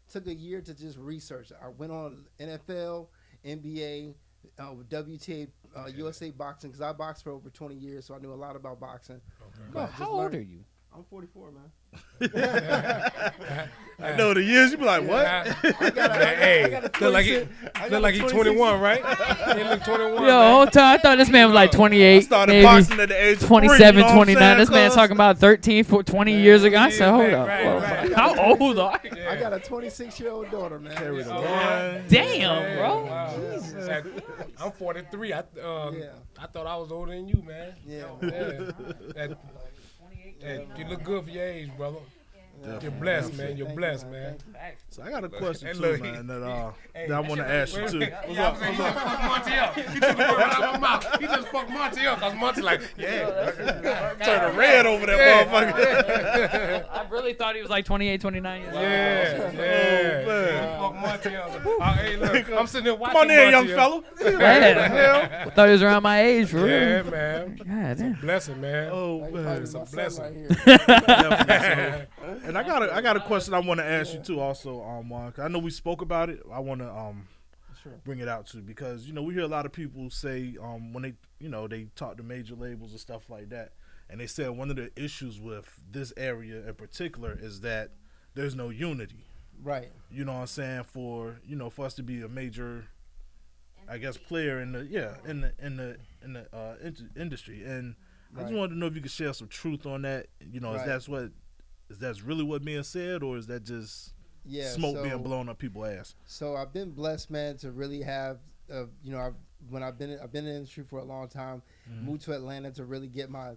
D: took a year to just research. I went on NFL, NBA, WTA, USA boxing, because I boxed for over 20 years, so I knew a lot about boxing.
E: Okay. Bro, how old are you?
D: I'm 44, man.
B: I know the years. You be like, what?
C: I got look like he's 21, right? He look 21.
E: Yo, whole time I thought this man was like 28,
B: I started
E: maybe
B: boxing at the age of
E: 27,
B: 3,
E: 29. This man talking about 13, 20 years ago. I said, hold up.
C: Right.
E: How old are you?
D: I got a 26-year-old daughter, man.
B: Carry the one.
E: Damn, bro.
C: Wow. I'm 43. I thought I was older than you, man. You look good for your age, brother. You're blessed, man. You're blessed, man.
B: So I got a question too, man, that I want to ask you too.
C: What's up? He just fucked Monty up. He took the word right out of my mouth. He just fucked Monty up, because Monty like,
B: Turning red over that motherfucker.
E: I really thought he was like 28, 29 years old.
C: Yeah.
B: Man.
C: Fuck Monty up. Hey, look, I'm sitting there watching.
B: Come on in, young
C: Monty
B: fella.
E: I thought he was around my age, for real.
C: Yeah, man.
E: God
C: It's a
E: damn.
C: blessing, man.
B: Oh man.
C: It's a blessing.
B: Definitely. And I got a question I want to ask you too, also, Juan. 'Cause I know we spoke about it. I want to bring it out too, because we hear a lot of people say when they they talk to major labels and stuff like that, and they say one of the issues with this area in particular is that there's no unity.
D: Right.
B: You know what I'm saying? For for us to be a major, I guess, player in the industry, and I just wanted to know if you could share some truth on that. Is that's really what being said, or is that just smoke being blown up people's ass?
D: So I've been blessed, man, to really have, I've been in the industry for a long time. Moved to Atlanta to really get my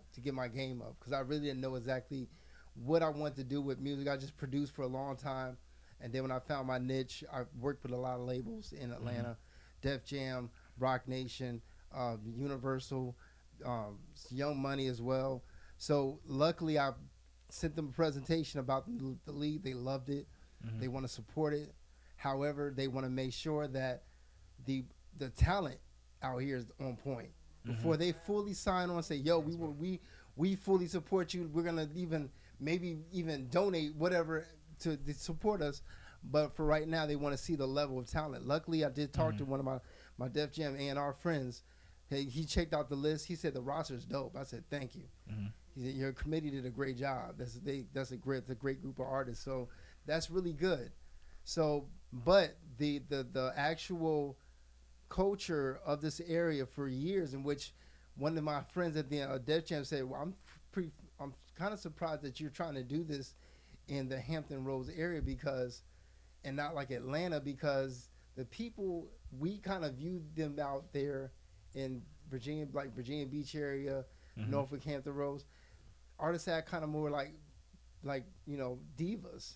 D: game up, because I really didn't know exactly what I wanted to do with music. I just produced for a long time, and then when I found my niche, I worked with a lot of labels in Atlanta, Def Jam, Rock Nation, Universal, Young Money as well. So luckily, I sent them a presentation about the league. They loved it. They want to support it. However, they want to make sure that the talent out here is on point before they fully sign on and say, yo, we fully support you. We're gonna maybe even donate whatever to support us. But for right now, they want to see the level of talent. Luckily, I did talk to one of my Def Jam A&R friends. He checked out the list. He said the roster's dope. I said, thank you. He said, your committee did a great job. That's a great group of artists. So that's really good. So, but the actual culture of this area for years, in which one of my friends at the Def Jam said, well, I'm kind of surprised that you're trying to do this in the Hampton Roads area, and not like Atlanta, because the people, we kind of viewed them out there in Virginia, like Virginia Beach area, Norfolk, Hampton Roads. Artists act kind of more like divas.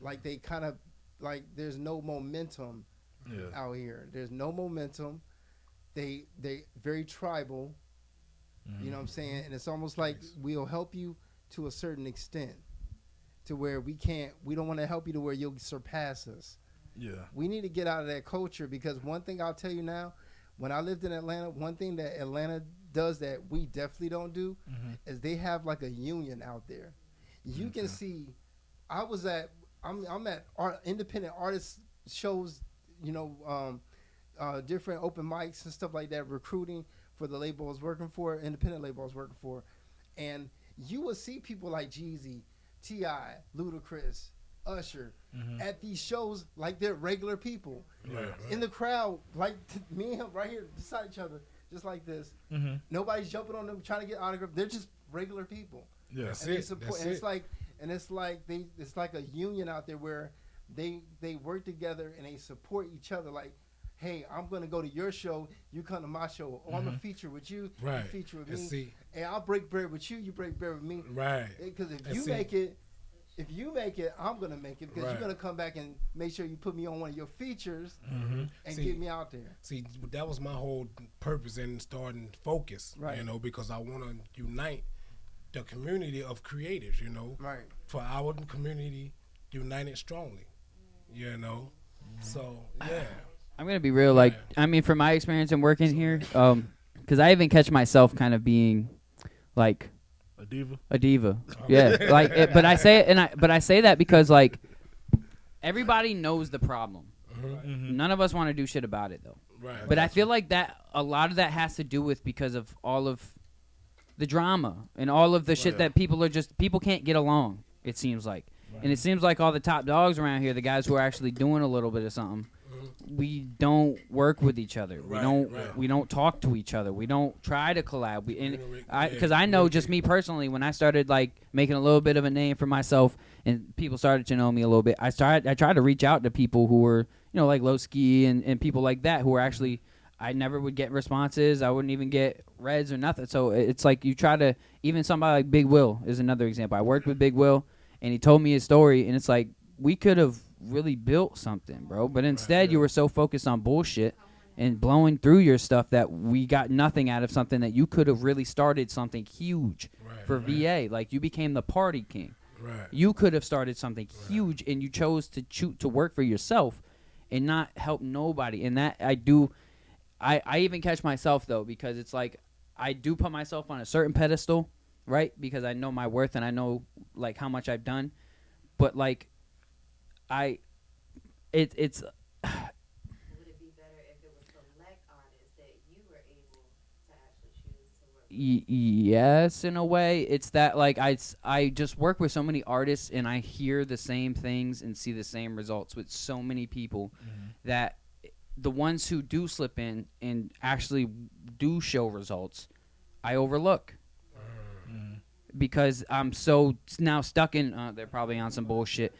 D: Like they kind of like there's no momentum out here. There's no momentum. They very tribal. You know what I'm saying? And it's almost like we'll help you to a certain extent, to where we don't want to help you to where you'll surpass us. Yeah. We need to get out of that culture, because one thing I'll tell you now, when I lived in Atlanta, one thing that Atlanta does that we definitely don't do is they have like a union out there. You can see, I'm at independent artist shows, different open mics and stuff like that, recruiting for the label I was working for, independent label I was working for, and you will see people like Jeezy, T.I., Ludacris, Usher at these shows like they're regular people in the crowd, like me and him right here beside each other, just like this. Nobody's jumping on them trying to get autograph. They're just regular people. Yeah,
C: that's
D: and
C: it.
D: They support, and it's like a union out there where they work together and they support each other. Like, hey, I'm gonna go to your show, you come to my show, or I'm gonna feature with you, you feature with me, and I'll break bread with you, you break bread with me. Right. Because if you make it, if you make it, I'm gonna make it because
C: Right.
D: you're gonna come back and make sure you put me on one of your features and
C: See,
D: get me out there.
C: See, that was my whole purpose in starting Focus,
D: Right.
C: you know, because I want to unite the community of creatives, you know,
D: Right.
C: for our community united strongly, you know. So, yeah.
E: I'm gonna be real. Like, I mean, from my experience in working here, because I even catch myself kind of being like
B: A diva.
E: a diva. Yeah, like, but I say it, but I say that because like everybody knows the problem. None of us want to do shit about it though.
C: Right.
E: But I feel like that a lot of that has to do with because of all of the drama and all of the shit that people can't get along. It seems like, and it seems like all the top dogs around here, the guys who are actually doing a little bit of something, we don't work with each other. We don't talk to each other. We don't try to collab. Because I know just me personally, when I started like making a little bit of a name for myself and people started to know me a little bit, I tried to reach out to people who were, you know, like Lowski and people like that who were actually, I never would get responses. I wouldn't even get reds or nothing. So it's like you try to, even somebody like Big Will is another example. I worked with Big Will and he told me his story and it's like, we could have really built something, bro. But instead you were so focused on bullshit and blowing through your stuff that we got nothing out of something that you could have really started something huge for VA. Like you became the party king.
C: Right.
E: You could have started something huge and you chose to work for yourself and not help nobody. And that I even catch myself though, because it's like I do put myself on a certain pedestal, right? Because I know my worth and I know like how much I've done. But like it's
F: Would it be better if it was select artists that you were able to actually choose to work with?
E: yes, in a way. It's that like I just work with so many artists and I hear the same things and see the same results with so many people that the ones who do slip in and actually do show results, I overlook. Because I'm so now stuck in, they're probably on some bullshit.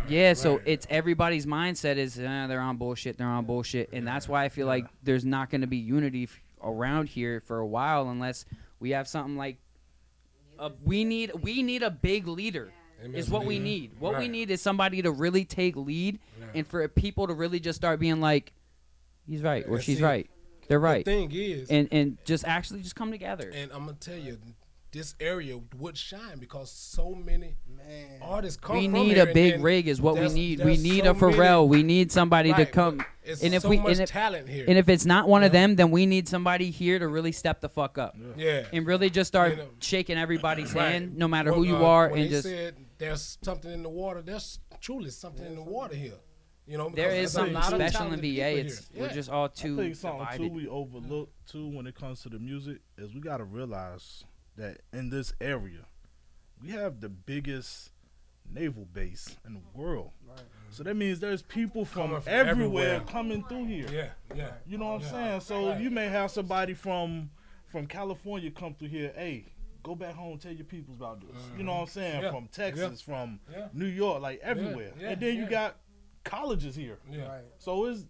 E: So it's everybody's mindset is they're on bullshit, and that's why I feel like there's not going to be unity around here for a while unless we have something like we need a big leader. Is what we need. What we need is somebody to really take lead and for people to really just start being like, he's right or she's right. They're right.
C: The thing is,
E: and just actually just come together.
C: and I'm gonna tell you, this area would shine because so many artists come
E: We
C: from
E: need
C: here
E: a big
C: and
E: rig is what we
C: there's-
E: need. We
C: there's
E: need
C: so
E: a Pharrell.
C: many-
E: We need somebody to
C: Right,
E: come.
C: but it's
E: And if
C: so
E: we
C: much
E: and if,
C: talent here.
E: and if it's not one of them, then we need somebody here to really step the fuck up
C: yeah.
E: and really just start
C: You know,
E: shaking everybody's
C: Right.
E: hand, no matter
C: Well,
E: who you are,
C: when
E: and
C: they
E: just
C: said there's something in the water. There's truly something in the water here. You know,
E: there
C: because
E: is
C: there's a
E: something
C: lot of
E: special in
C: talented
E: VA.
C: people
E: It's
C: here.
E: we're just all
B: I
E: too
B: think something
E: divided.
B: too we overlook too when it comes to the music is we gotta realize that in this area we have the biggest naval base in the world. So that means there's people from
C: Coming from
B: everywhere
C: everywhere.
B: coming through here.
C: Yeah.
B: You know what I'm saying? So you may have somebody from California come through here. Hey, go back home, tell your peoples about this. You know what I'm saying?
C: Yeah.
B: From Texas, from
C: Yeah.
B: New York, like everywhere.
C: Yeah.
B: And then you
C: Yeah.
B: got colleges here.
C: Yeah.
B: So it's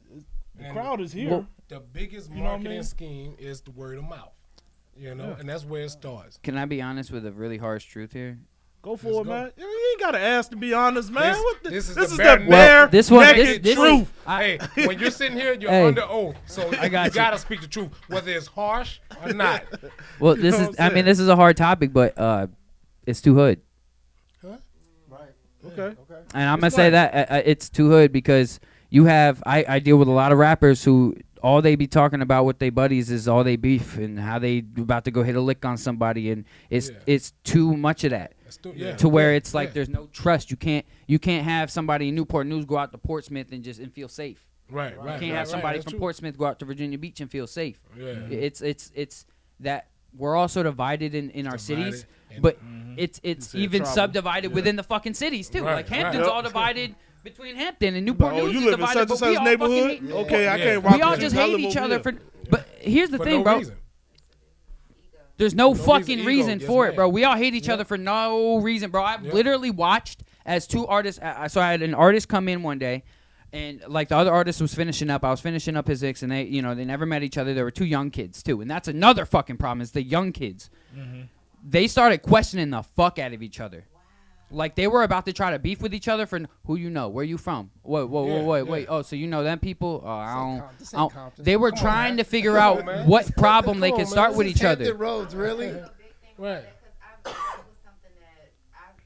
B: the
C: And
B: crowd is here.
E: Well,
C: The biggest
B: You know what I
C: marketing
B: mean?
C: scheme is the word of mouth. You know, and that's where it starts.
E: Can I be honest with a really harsh truth here?
B: Go for
C: Let's
B: it,
C: go.
B: man. You ain't gotta ask to be honest, man.
C: This is
B: this
C: the
B: is
C: bare
B: the
C: minimum.
B: bare
E: This one,
B: naked
E: this
B: truth.
E: is.
C: Hey, when you're sitting here, you're
E: Hey.
C: under oath, so
E: I got
C: you
E: you.
C: gotta speak the truth, whether it's harsh or not.
E: Well, this
B: know
E: is.
B: what I'm
E: I mean,
B: saying?
E: this is a hard topic, but it's too hood.
D: Right.
B: Okay.
D: Okay.
E: And I'm gonna say that it's too hood because you have I deal with a lot of rappers who all they be talking about with their buddies is all they beef and how they about to go hit a lick on somebody, and it's too much of that to where it's like there's no trust. You can't have somebody in Newport News go out to Portsmouth and feel safe.
C: Right.
E: You can't have somebody from Portsmouth go out to Virginia Beach and feel safe.
C: Yeah.
E: It's that we're all so divided in our cities,
C: and-
E: but it's
B: said
E: even
B: trouble.
E: subdivided within the fucking cities too.
C: Right,
E: Like Hampton's
B: right.
E: all divided between Hampton and Newport
B: Oh,
E: News
B: you
E: is
B: live in
E: divided,
B: such and
E: but we
B: such
E: all
B: neighborhood?
E: fucking
B: Okay, I
C: Yeah.
B: can't rock
E: we all
B: with
E: just
B: you. I
E: hate
B: live
E: each
B: over
E: other
B: here.
E: for. But here's the
C: For
E: thing,
C: no
E: bro.
C: reason.
E: There's no
C: reason.
E: fucking
C: Ego,
E: reason
C: yes,
E: for it,
C: ma'am.
E: bro. We all hate each other for no reason, bro. I've literally watched as two artists. So I had an artist come in one day, and like the other artist was finishing up. I was finishing up his ex, and they never met each other. There were two young kids too, and that's another fucking problem. Is the young kids. They started questioning the fuck out of each other. Like they were about to try to beef with each other for who you know, where you from. Wait. Oh, so you know them people? Oh, I don't. They were trying to figure out what problem they could start with each other.
D: Roads, really?
F: Right. Because that was something that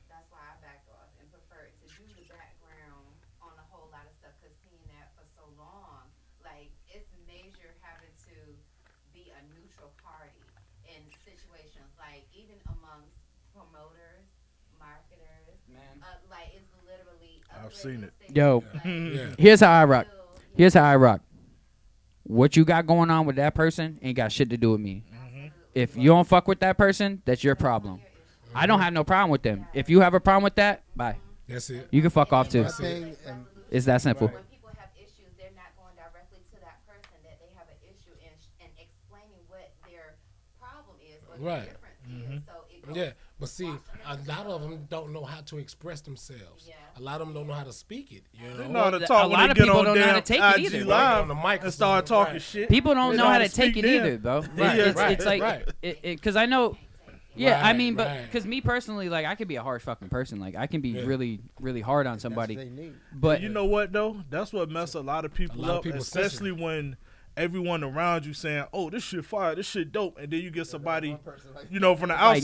F: that's why I backed off and preferred to do the background on a whole lot of stuff. Because seeing that for so long, like it's major having to be a neutral party in situations, like even amongst promoters, marketers. Like it's literally.
B: I've seen it.
E: Yo,
F: like,
E: here's how I rock. Here's how I rock. What you got going on with that person ain't got shit to do with me. If you don't fuck with that person, that's your problem. I don't have no problem with them. If you have a problem with that, bye.
C: That's it.
E: You can fuck off too. It's that simple.
F: When people have issues, they're not going directly to that person that they have an issue and explaining what their problem is or the difference is. So it goes
C: but see, a lot of them don't know how to express themselves.
F: Yeah.
C: A lot of them don't know how to speak it. You
B: They
C: know,
B: know how to
E: Well,
B: talk
E: a
B: when
E: lot
B: they
E: of
B: get
E: people
B: on
E: don't know how
B: damn
E: to take it
B: IG
E: either,
B: Live
C: on the mic
B: and start talking
C: right.
B: shit.
E: People don't
B: They
E: know how to take
B: speak
E: it
B: then.
E: either, bro.
C: Right,
E: It's like,
C: right.
E: because I know, yeah, I
C: Right,
E: mean, but
C: right.
E: because me personally, like, I could be a harsh fucking person. Like, I can be really, really hard on somebody.
D: That's what they need.
E: But
B: You know what though? That's what messes a lot of people
C: A lot of
B: up,
C: people
B: especially when everyone around you saying, "Oh, this shit fire, this shit dope," and then you get somebody, you know, from the outside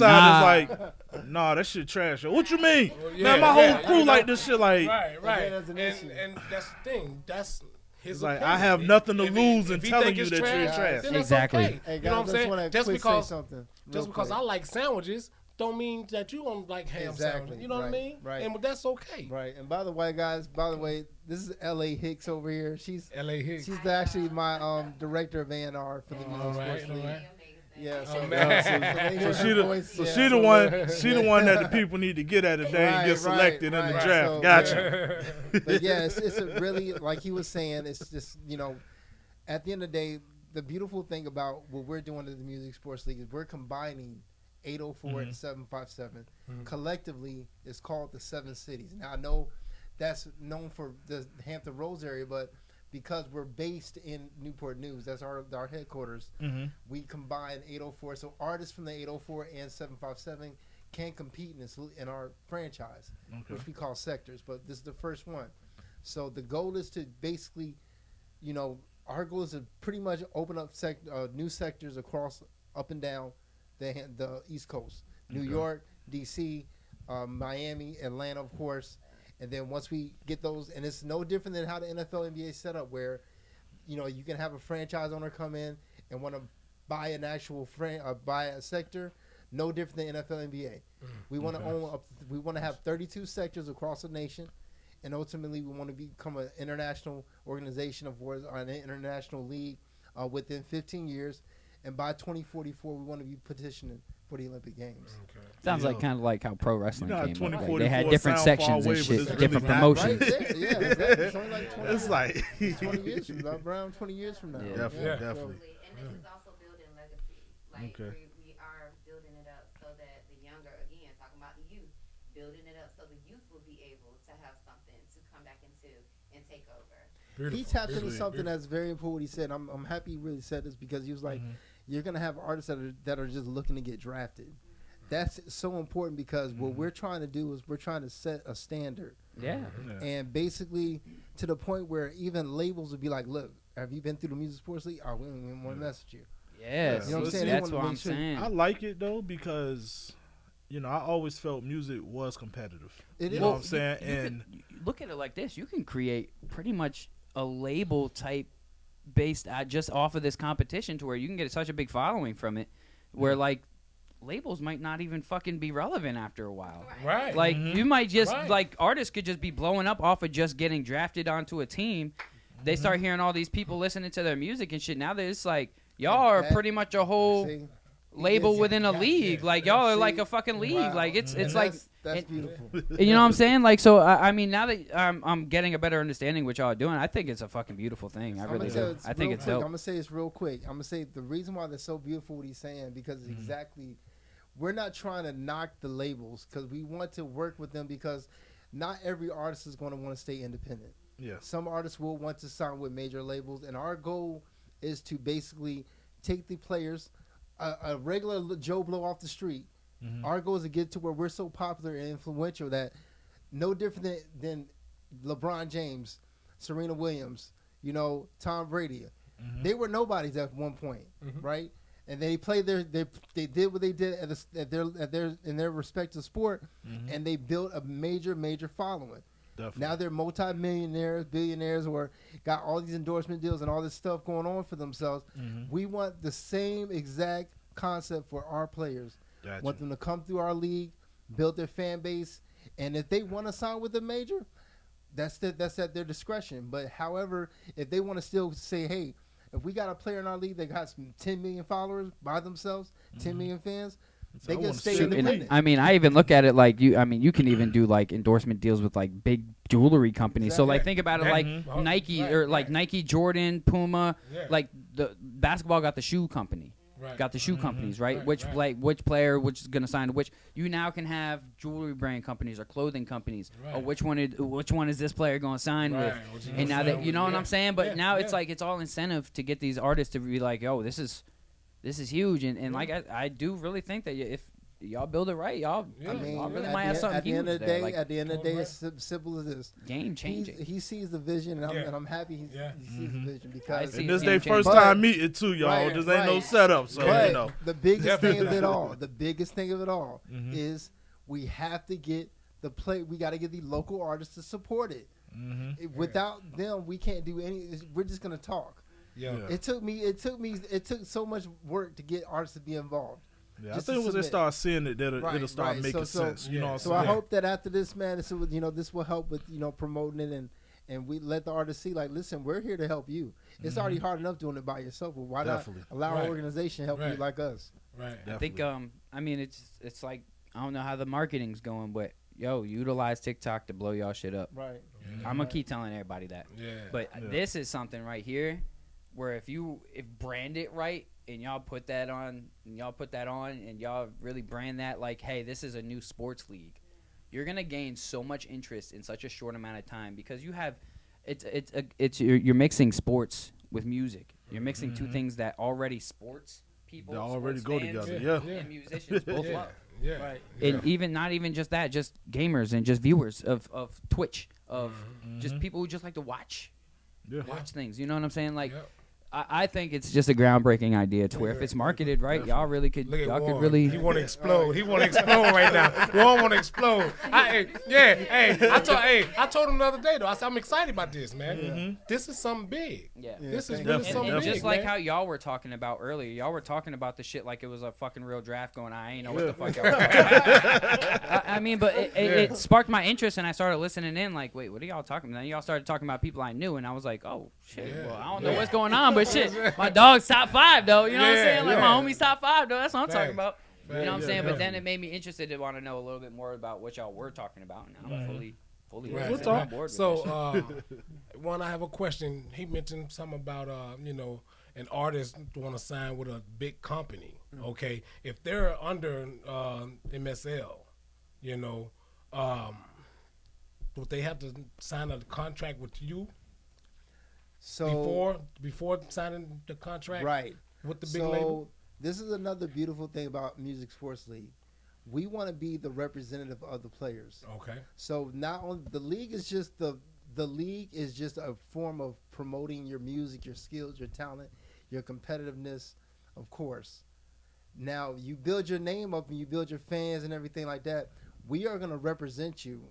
B: that's like, "Nah, that shit trash." What you mean? Man, my whole crew like this shit. Like,
C: right.
D: that's an issue.
C: And that's the thing. That's his
B: it's like
C: opinion.
B: I have nothing to
C: If
B: lose in
C: if he
B: telling
C: think
B: you
C: it's
B: that you're trash.
C: then that's
E: Exactly.
C: okay.
D: Hey,
C: You
D: guys,
C: know what I'm
D: I just
C: saying?
D: wanna
C: Just
D: quick
C: because
D: say something.
C: Just
D: real
C: because
D: quick.
C: I like sandwiches don't mean that you don't like ham
D: Exactly,
C: sandwiches. You know what I
D: right,
C: mean?
D: right.
C: And that's okay.
D: Right, and by the way, guys, this is L.A. Hicks over here. She's
C: L.A. Hicks.
D: actually my director of A&R for the Music Sports League.
C: right.
D: Yeah,
C: Oh,
D: so,
C: man.
D: they hear
B: So she
D: her
B: the,
D: voice,
B: so
D: yeah.
B: she the one, she the one that the people need to get at if they ain't get selected in the
D: right.
B: draft.
D: So,
B: Gotcha.
D: But yeah, it's a really, like he was saying, it's just, you know, at the end of the day, the beautiful thing about what we're doing at the Music Sports League is we're combining 804 and 757. Collectively, it's called the Seven Cities. Now, I know that's known for the Hampton Roads area, but because we're based in Newport News, that's our headquarters, we combine 804. So artists from the 804 and 757 can compete in our franchise, which we call sectors, but this is the first one. So the goal is to basically, you know, our goal is to pretty much open up new sectors across, up and down the East Coast. New York, D.C., Miami, Atlanta, of course. And then once we get those, and it's no different than how the NFL, NBA is set up, where, you know, you can have a franchise owner come in and want to buy an actual buy a sector. No different than NFL, NBA. We want to own we want to have 32 sectors across the nation, and ultimately we want to become an international organization of an international league within 15 years, and by 2044 we want to be petitioning for the Olympic Games.
E: sounds like kind of like how pro wrestling
B: You know how
E: came up. Like,
B: 2044
E: they had different
B: sound
E: sections
B: far
E: and
B: away, but
E: shit,
B: it's
E: different
B: really not.
E: promotions.
D: Right there, yeah, exactly. It's only like 20,
B: It's like
D: 20 years from now, around 20 years from now.
E: Yeah.
B: Definitely,
D: Yeah,
B: definitely.
F: And this is also building legacy. Like
B: Okay.
F: we are building it up so that the younger, again, talking about the youth, building it up so the youth will be able to have something to come back into and take over.
D: He tapped into something that's very important. What he said, I'm happy he really said this, because he was like, you're gonna have artists that are just looking to get drafted. That's so important, because what we're trying to do is we're trying to set a standard,
E: Yeah.
D: and basically to the point where even labels would be like, look, have you been through the Music Sports League? Oh, we don't even want to mess with you.
E: Yes.
D: You know what I'm saying? They
E: That's
D: wanna
E: what
D: make
E: I'm
D: sure-
E: saying.
B: I like it though because, you know, I always felt music was competitive.
D: It
B: You
D: is.
B: know what I'm saying?
E: You
B: And
E: look at it like this. You can create pretty much a label type based just off of this competition, to where you can get such a big following from it, where like labels might not even fucking be relevant after a while.
C: Right.
E: Like you might just
C: Right.
E: like artists could just be blowing up off of just getting drafted onto a team. They start hearing all these people listening to their music and shit. Now that it's like y'all are
D: That-
E: pretty much a whole
D: See?
E: label
D: Yeah,
E: within a
C: yeah,
E: league.
C: yeah.
E: Like y'all are
D: See?
E: like a fucking league.
D: Wow.
E: Like it's
D: And
E: like
D: that's
E: and-
D: beautiful.
E: you know what I'm saying? Like, so I mean, now that I'm getting a better understanding what y'all are doing, I think it's a fucking beautiful thing. I
D: I'm
E: really
D: gonna say
E: do.
D: it's
E: I think
D: real
E: it's
D: quick.
E: dope.
D: I'm gonna say this real quick. I'm gonna say the reason why that's so beautiful what he's saying, because it's exactly, we're not trying to knock the labels, because we want to work with them, because not every artist is going to want to stay independent.
B: yeah,
D: Some artists will want to sign with major labels, and our goal is to basically take the players, a regular Joe Blow off the street, Our goal is to get to where we're so popular and influential that no different than LeBron James, Serena Williams, Tom Brady. They were nobodies at one point, right? And they played they did what they did in their respective sport, and they built a major following. Definitely. Now they're multi-millionaires, billionaires, or got all these endorsement deals and all this stuff going on for themselves. We want the same exact concept for our players. Gotcha. Want them to come through our league, build their fan base, and if they want to sign with a major, that's at their discretion. But however, if they want to still say, hey, if we got a player in our league that got some 10 million followers by themselves, 10 million fans, they can stay independent.
E: I mean, I even look at it like you can even do like endorsement deals with like big jewelry companies. Exactly. So like think about it like Nike or like Nike, Jordan, Puma, like the basketball got the shoe company. Right. Got the shoe companies, right? Which player, which is gonna sign to which. You now can have jewelry brand companies or clothing companies. Right. Or which one is this player gonna sign with? And now that you know what I'm saying, but now it's like it's all incentive to get these artists to be like, oh, this is huge, and like I do really think that if y'all build it right, y'all really might have something huge there.
D: At the end of the day, it's simple as this.
E: Game changing.
D: He sees the vision, and I'm happy he sees the vision because
B: and this their first time meeting too, y'all. Just ain't no setup, so
D: the biggest thing of it all, is we have to get we got to get the local artists to support it. Without them, we can't do any. We're just gonna talk. Yeah. It took so much work to get artists to be involved.
B: Yeah, I think once they start seeing it, it'll start making sense.
D: So I hope that after this, man, this will help with promoting it and we let the artists see, like, listen, we're here to help you. It's already hard enough doing it by yourself. Well, why not allow our organization to help you like us?
C: Right.
E: I think I mean it's like I don't know how the marketing's going, but utilize TikTok to blow y'all shit up.
D: Right.
E: I'm gonna keep telling everybody that.
C: Yeah.
E: But this is something right here where if brand it right and y'all put that on and y'all really brand that like, hey, this is a new sports league, you're gonna gain so much interest in such a short amount of time because you have you're mixing sports with music. You're mixing two things that already sports people
B: they already
E: go
B: together,
E: and musicians both love.
C: Yeah.
E: Right. And even not even just that, just gamers and just viewers of Twitch, of just people who just like to watch things. You know what I'm saying? Like I think it's just a groundbreaking idea to where if it's marketed right, y'all really could could really.
C: He want to explode. He want to explode right now. Warren want to explode. I told him the other day though. I said I'm excited about this, man. This is something big.
E: Yeah.
C: This is really something big.
E: Just like how y'all were talking about earlier. Y'all were talking about the shit like it was a fucking real draft going. I ain't know what the fuck y'all were talking about. I mean, but it sparked my interest and I started listening in. Like, wait, what are y'all talking about? Then y'all started talking about people I knew and I was like, oh shit. Well, I don't know what's going on. But shit, my dog's top 5 though. You know what I'm saying? Like my homie's top 5 though. That's what I'm talking about. You know what I'm saying? But then it made me interested to want to know a little bit more about what y'all were talking about. And I'm fully on board.
C: So, one, I have a question. He mentioned something about an artist want to sign with a big company. Okay, if they're under MSL, would they have to sign a contract with you?
D: So
C: before signing the contract,
D: right,
C: with the big label.
D: This is another beautiful thing about Music Sports League. We want to be the representative of the players.
C: Okay.
D: So not only the league is just the league is just a form of promoting your music, your skills, your talent, your competitiveness, of course. Now you build your name up and you build your fans and everything like that. We are going to represent you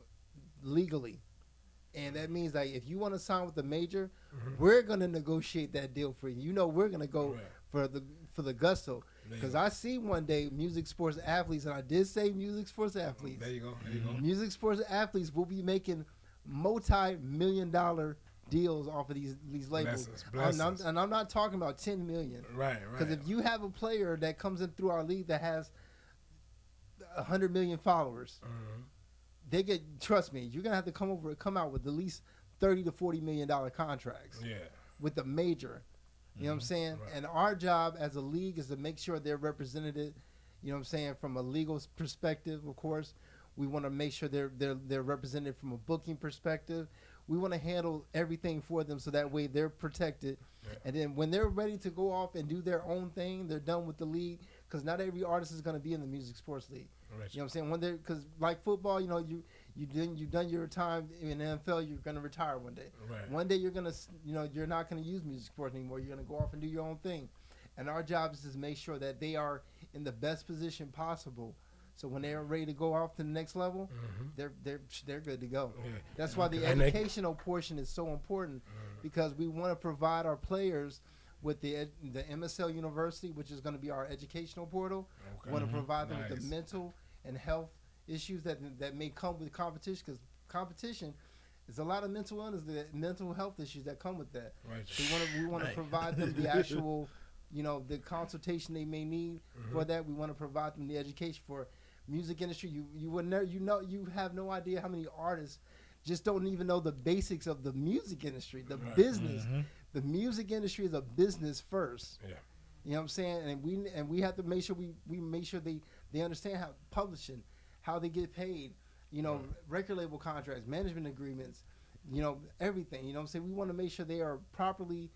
D: legally. And that means like if you want to sign with the major, we're gonna negotiate that deal for you. We're gonna go for the gusto. Because I see one day music sports athletes, and I did say music sports athletes.
C: There you go.
D: Music sports athletes will be making multi-million-dollar deals off of these labels.
C: Blessings.
D: And I'm not talking about 10 million.
C: Right.
D: Because if you have a player that comes in through our league that has 100 million followers. They trust me, you're gonna have to come out with at least $30 to $40 million contracts.
C: Yeah.
D: With the major. You know what I'm saying? Right. And our job as a league is to make sure they're represented, you know what I'm saying, from a legal perspective, of course. We want to make sure they're represented from a booking perspective. We want to handle everything for them so that way they're protected. Yeah. And then when they're ready to go off and do their own thing, they're done with the league, because not every artist is going to be in the music sports league.
C: Right.
D: You know what I'm saying? One day, because like football, you know, you've done your time in the NFL. You're going to retire one day.
C: Right.
D: One day you're going to, you know, you're not going to use music sports anymore. You're going to go off and do your own thing. And our job is to make sure that they are in the best position possible. So when they're ready to go off to the next level, they're good to go. Yeah. That's why the educational portion is so important, because we want to provide our players with the MSL University, which is going to be our educational portal. We want to provide them with the mental and health issues that may come with competition, because competition is a lot of mental illness, mental health issues that come with that. Right. So we want to provide them the actual, you know, the consultation they may need for that. We want to provide them the education for music industry. You would never, you have no idea how many artists just don't even know the basics of the music industry, the business. The music industry is a business first. Yeah. You know what I'm saying? And we have to make sure we make sure they understand how publishing, how they get paid, you know, record label contracts, management agreements, you know, everything. You know what I'm saying? We want to make sure they are properly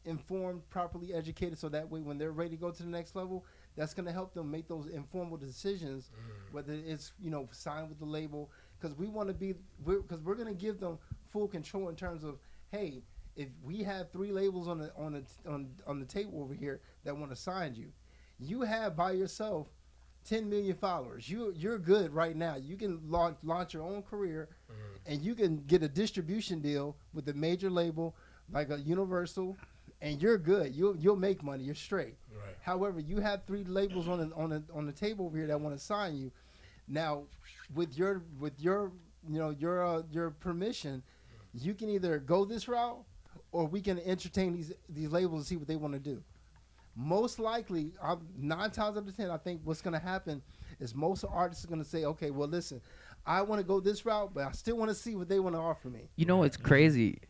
D: informed, properly educated, so that way when they're ready to go to the next level, that's going to help them make those informal decisions, whether it's, you know, sign with the label, because we want to be, because we're going to give them full control in terms of, hey, if we have 3 labels on the table over here that want to sign you, you have by yourself 10 million followers. You're good right now. You can launch your own career, and you can get a distribution deal with a major label like a Universal, and you're good. You'll make money. You're straight. Right. However, you have 3 labels on the table over here that want to sign you. Now, with your you know your permission, you can either go this route, or we can entertain these labels and see what they want to do. Most likely, 9 times out of 10, I think what's going to happen is most artists are going to say, okay, well, listen, I want to go this route, but I still want to see what they want to offer me.
E: You know what's crazy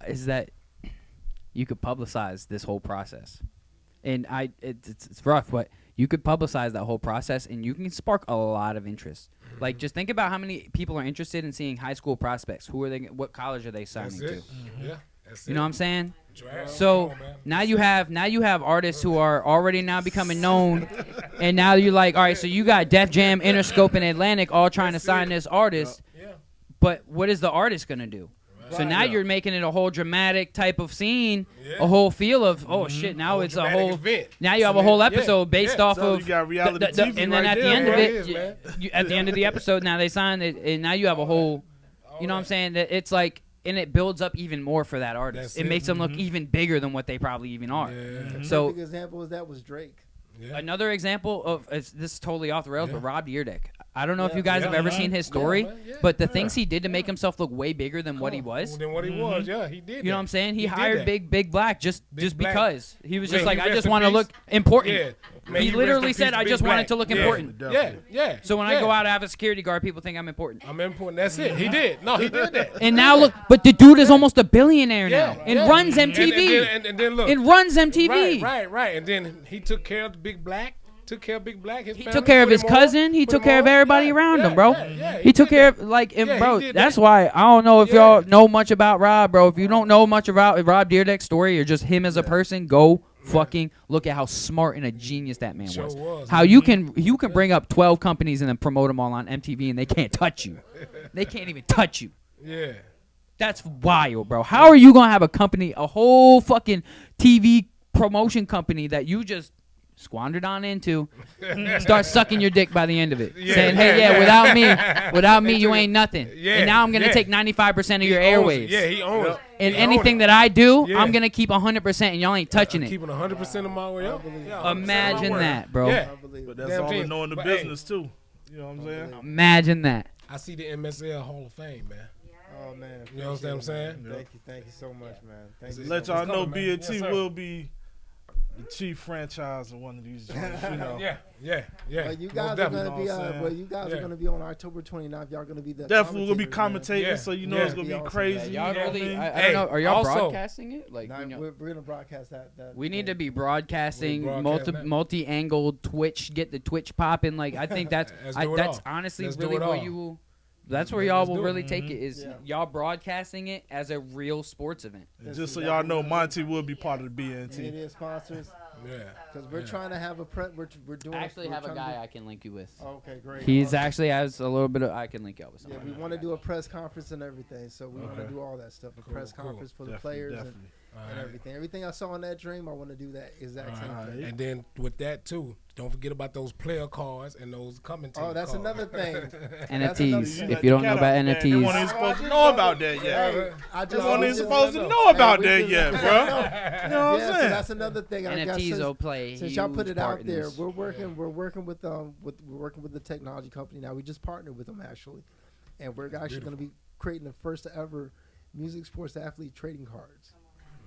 E: is that you could publicize this whole process. And it's rough, but you could publicize that whole process, and you can spark a lot of interest. Like, just think about how many people are interested in seeing high school prospects. What college are they signing to?
C: Yeah.
E: You know what I'm saying? So now you have artists who are already now becoming known, and now you're like, all right, so you got Def Jam, Interscope, and Atlantic all trying to sign this artist, but what is the artist gonna do? So now you're making it a whole dramatic type of scene, a whole feel of, oh shit, now it's a whole event. Now you have a whole episode based off of,
B: you got reality TV
E: and then at the end of it, at the end of the episode, now they sign it, and now you have a whole, you know what I'm saying? That it's like, and it builds up even more for that artist. It makes them look even bigger than what they probably even are. So,
D: a big example of that was Drake.
E: Another example of this is totally off the rails, but Rob Dyrdek. I don't know if you guys have ever seen his story, but the things he did to make himself look way bigger than what he was.
C: Than what he was, he did.
E: You know what I'm saying? He hired Big Black just because he was just like, I just want to look important. He literally said, I just wanted to look important. So when I go out, I have a security guard. People think I'm important.
C: I'm important. That's it. He did. No, he did that.
E: And now look, but the dude is almost a billionaire now, and runs MTV.
C: And then look,
E: it runs MTV.
C: Right. And then he took care of Big Black. He took
E: care of his cousin. He took care of everybody around him, bro. He took care of bro. That's why I don't know if y'all know much about Rob, bro. If you don't know much about Rob Dyrdek's story or just him as a person, go fucking look at how smart and a genius that man was. How you can bring up 12 companies and then promote them all on MTV and they can't touch you. They can't even touch you.
C: Yeah.
E: That's wild, bro. How are you gonna have a company, a whole fucking TV promotion company that you just squandered on into, start sucking your dick by the end of it, saying, "Hey, without me, you ain't nothing." And now I'm gonna take 95% of your airwaves.
C: He owns it.
E: And anything that I do, I'm gonna keep 100%, and y'all ain't touching it.
C: Keeping 100% of my way up.
E: Imagine that, bro.
B: But that's all the knowing the business too. You know what I'm saying?
E: Imagine that.
C: I see the MSL Hall of Fame, man.
D: Oh man,
C: you know what I'm saying?
D: Thank you so much, man. Thank you.
B: Let y'all know, BET will be the chief franchise of one of these joints, you know.
C: Yeah.
D: Well, you guys are gonna be. You guys are gonna be on October 29th. Y'all gonna be the
B: definitely gonna be commentating, so you know it's gonna be crazy.
E: Y'all really, I don't know. Are y'all broadcasting it? Like,
D: we're gonna broadcast that.
E: We need to be broadcasting multi-angled Twitch. Get the Twitch popping. Like, I think that's honestly really where you will. That's where y'all will really take it, is y'all broadcasting it as a real sports event.
B: And just so y'all know, Monty will be part of the BNT.
D: It is sponsors.
C: Yeah.
D: Because we're trying to have a we're doing.
E: I actually
D: we're
E: have a
D: trying to
E: guy
D: do-
E: I can link you with.
D: Okay, great.
E: He's actually has a little bit of. I can link you up with
D: Yeah,
E: somebody.
D: we want to do a press conference and everything, so we want to
B: Okay.
D: do all that stuff. A
C: Cool,
D: press
C: cool.
D: conference for the
B: Definitely,
D: players
B: definitely.
D: and everything. Everything I saw in that dream, I want to do that exact same thing.
C: And then with that too, don't forget about those player cards and those commentator
D: Oh, that's
C: cards.
D: another thing.
E: NFTs.
B: You
E: If you don't know about
B: They
E: NFTs,
B: weren't even supposed to know about that yet.
D: Hey, I
B: They
D: just
B: weren't
D: we
B: even
D: just-
B: supposed to know about
D: we
B: that
D: just-
B: yet, bro. You know what I'm
D: Yeah, so
B: saying?
D: that's another thing. I guess
E: NFTs will play.
D: since y'all put
E: huge
D: it
E: part
D: out
E: in
D: there,
E: this.
D: we're working with the technology company now. We just partnered with them actually, and we're actually going to be creating the first ever music sports athlete trading cards.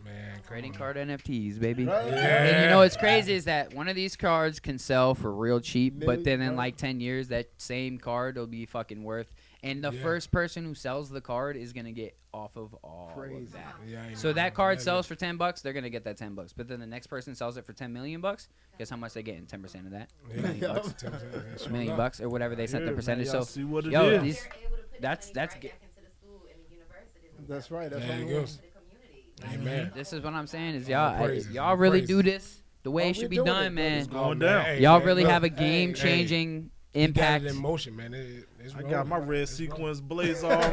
C: Man,
E: Trading card NFTs, baby.
D: Right?
E: And you know what's crazy is that one of these cards can sell for real cheap, but then in
D: Million,
E: like 10 years, that same card will be fucking worth. And the
C: Yeah.
E: first person who sells the card is gonna get off of all
D: Crazy.
E: of that.
C: Yeah, I ain't
E: So
C: know.
E: that card
C: Yeah,
E: sells for $10, they're gonna get that $10. But then the next person sells it for $10 million. Guess how much they get in 10% of that?
C: yeah.
E: $1 million bucks.
C: 10%, sure
E: $1 million
C: enough.
E: bucks or whatever they set
B: Yeah,
E: the
B: man,
E: percentage.
B: y'all
E: So
B: see what it
E: yo,
B: is.
E: these-
F: They're able to put
E: that's-
F: the money
E: that's
F: right
E: ge-
F: back into the school and the universities. and
D: That's
F: stuff,
D: right. That's
C: There
D: what
C: you
D: we
C: go.
D: want.
F: to the community.
C: Amen.
E: this is what I'm saying is
C: All
E: y'all,
C: praises,
E: y'all
C: all
E: really
C: praises.
E: do this the way
D: Oh,
E: it should
D: we're
E: be
D: doing
E: done,
D: it,
E: man.
B: It's going down.
C: Hey,
E: Y'all
C: man,
E: really
C: look,
E: have a
C: hey,
E: game-changing
C: You got
E: impact.
C: it in motion, man. It's
B: I got
C: rolling.
B: my red
C: It's
B: sequence blaze already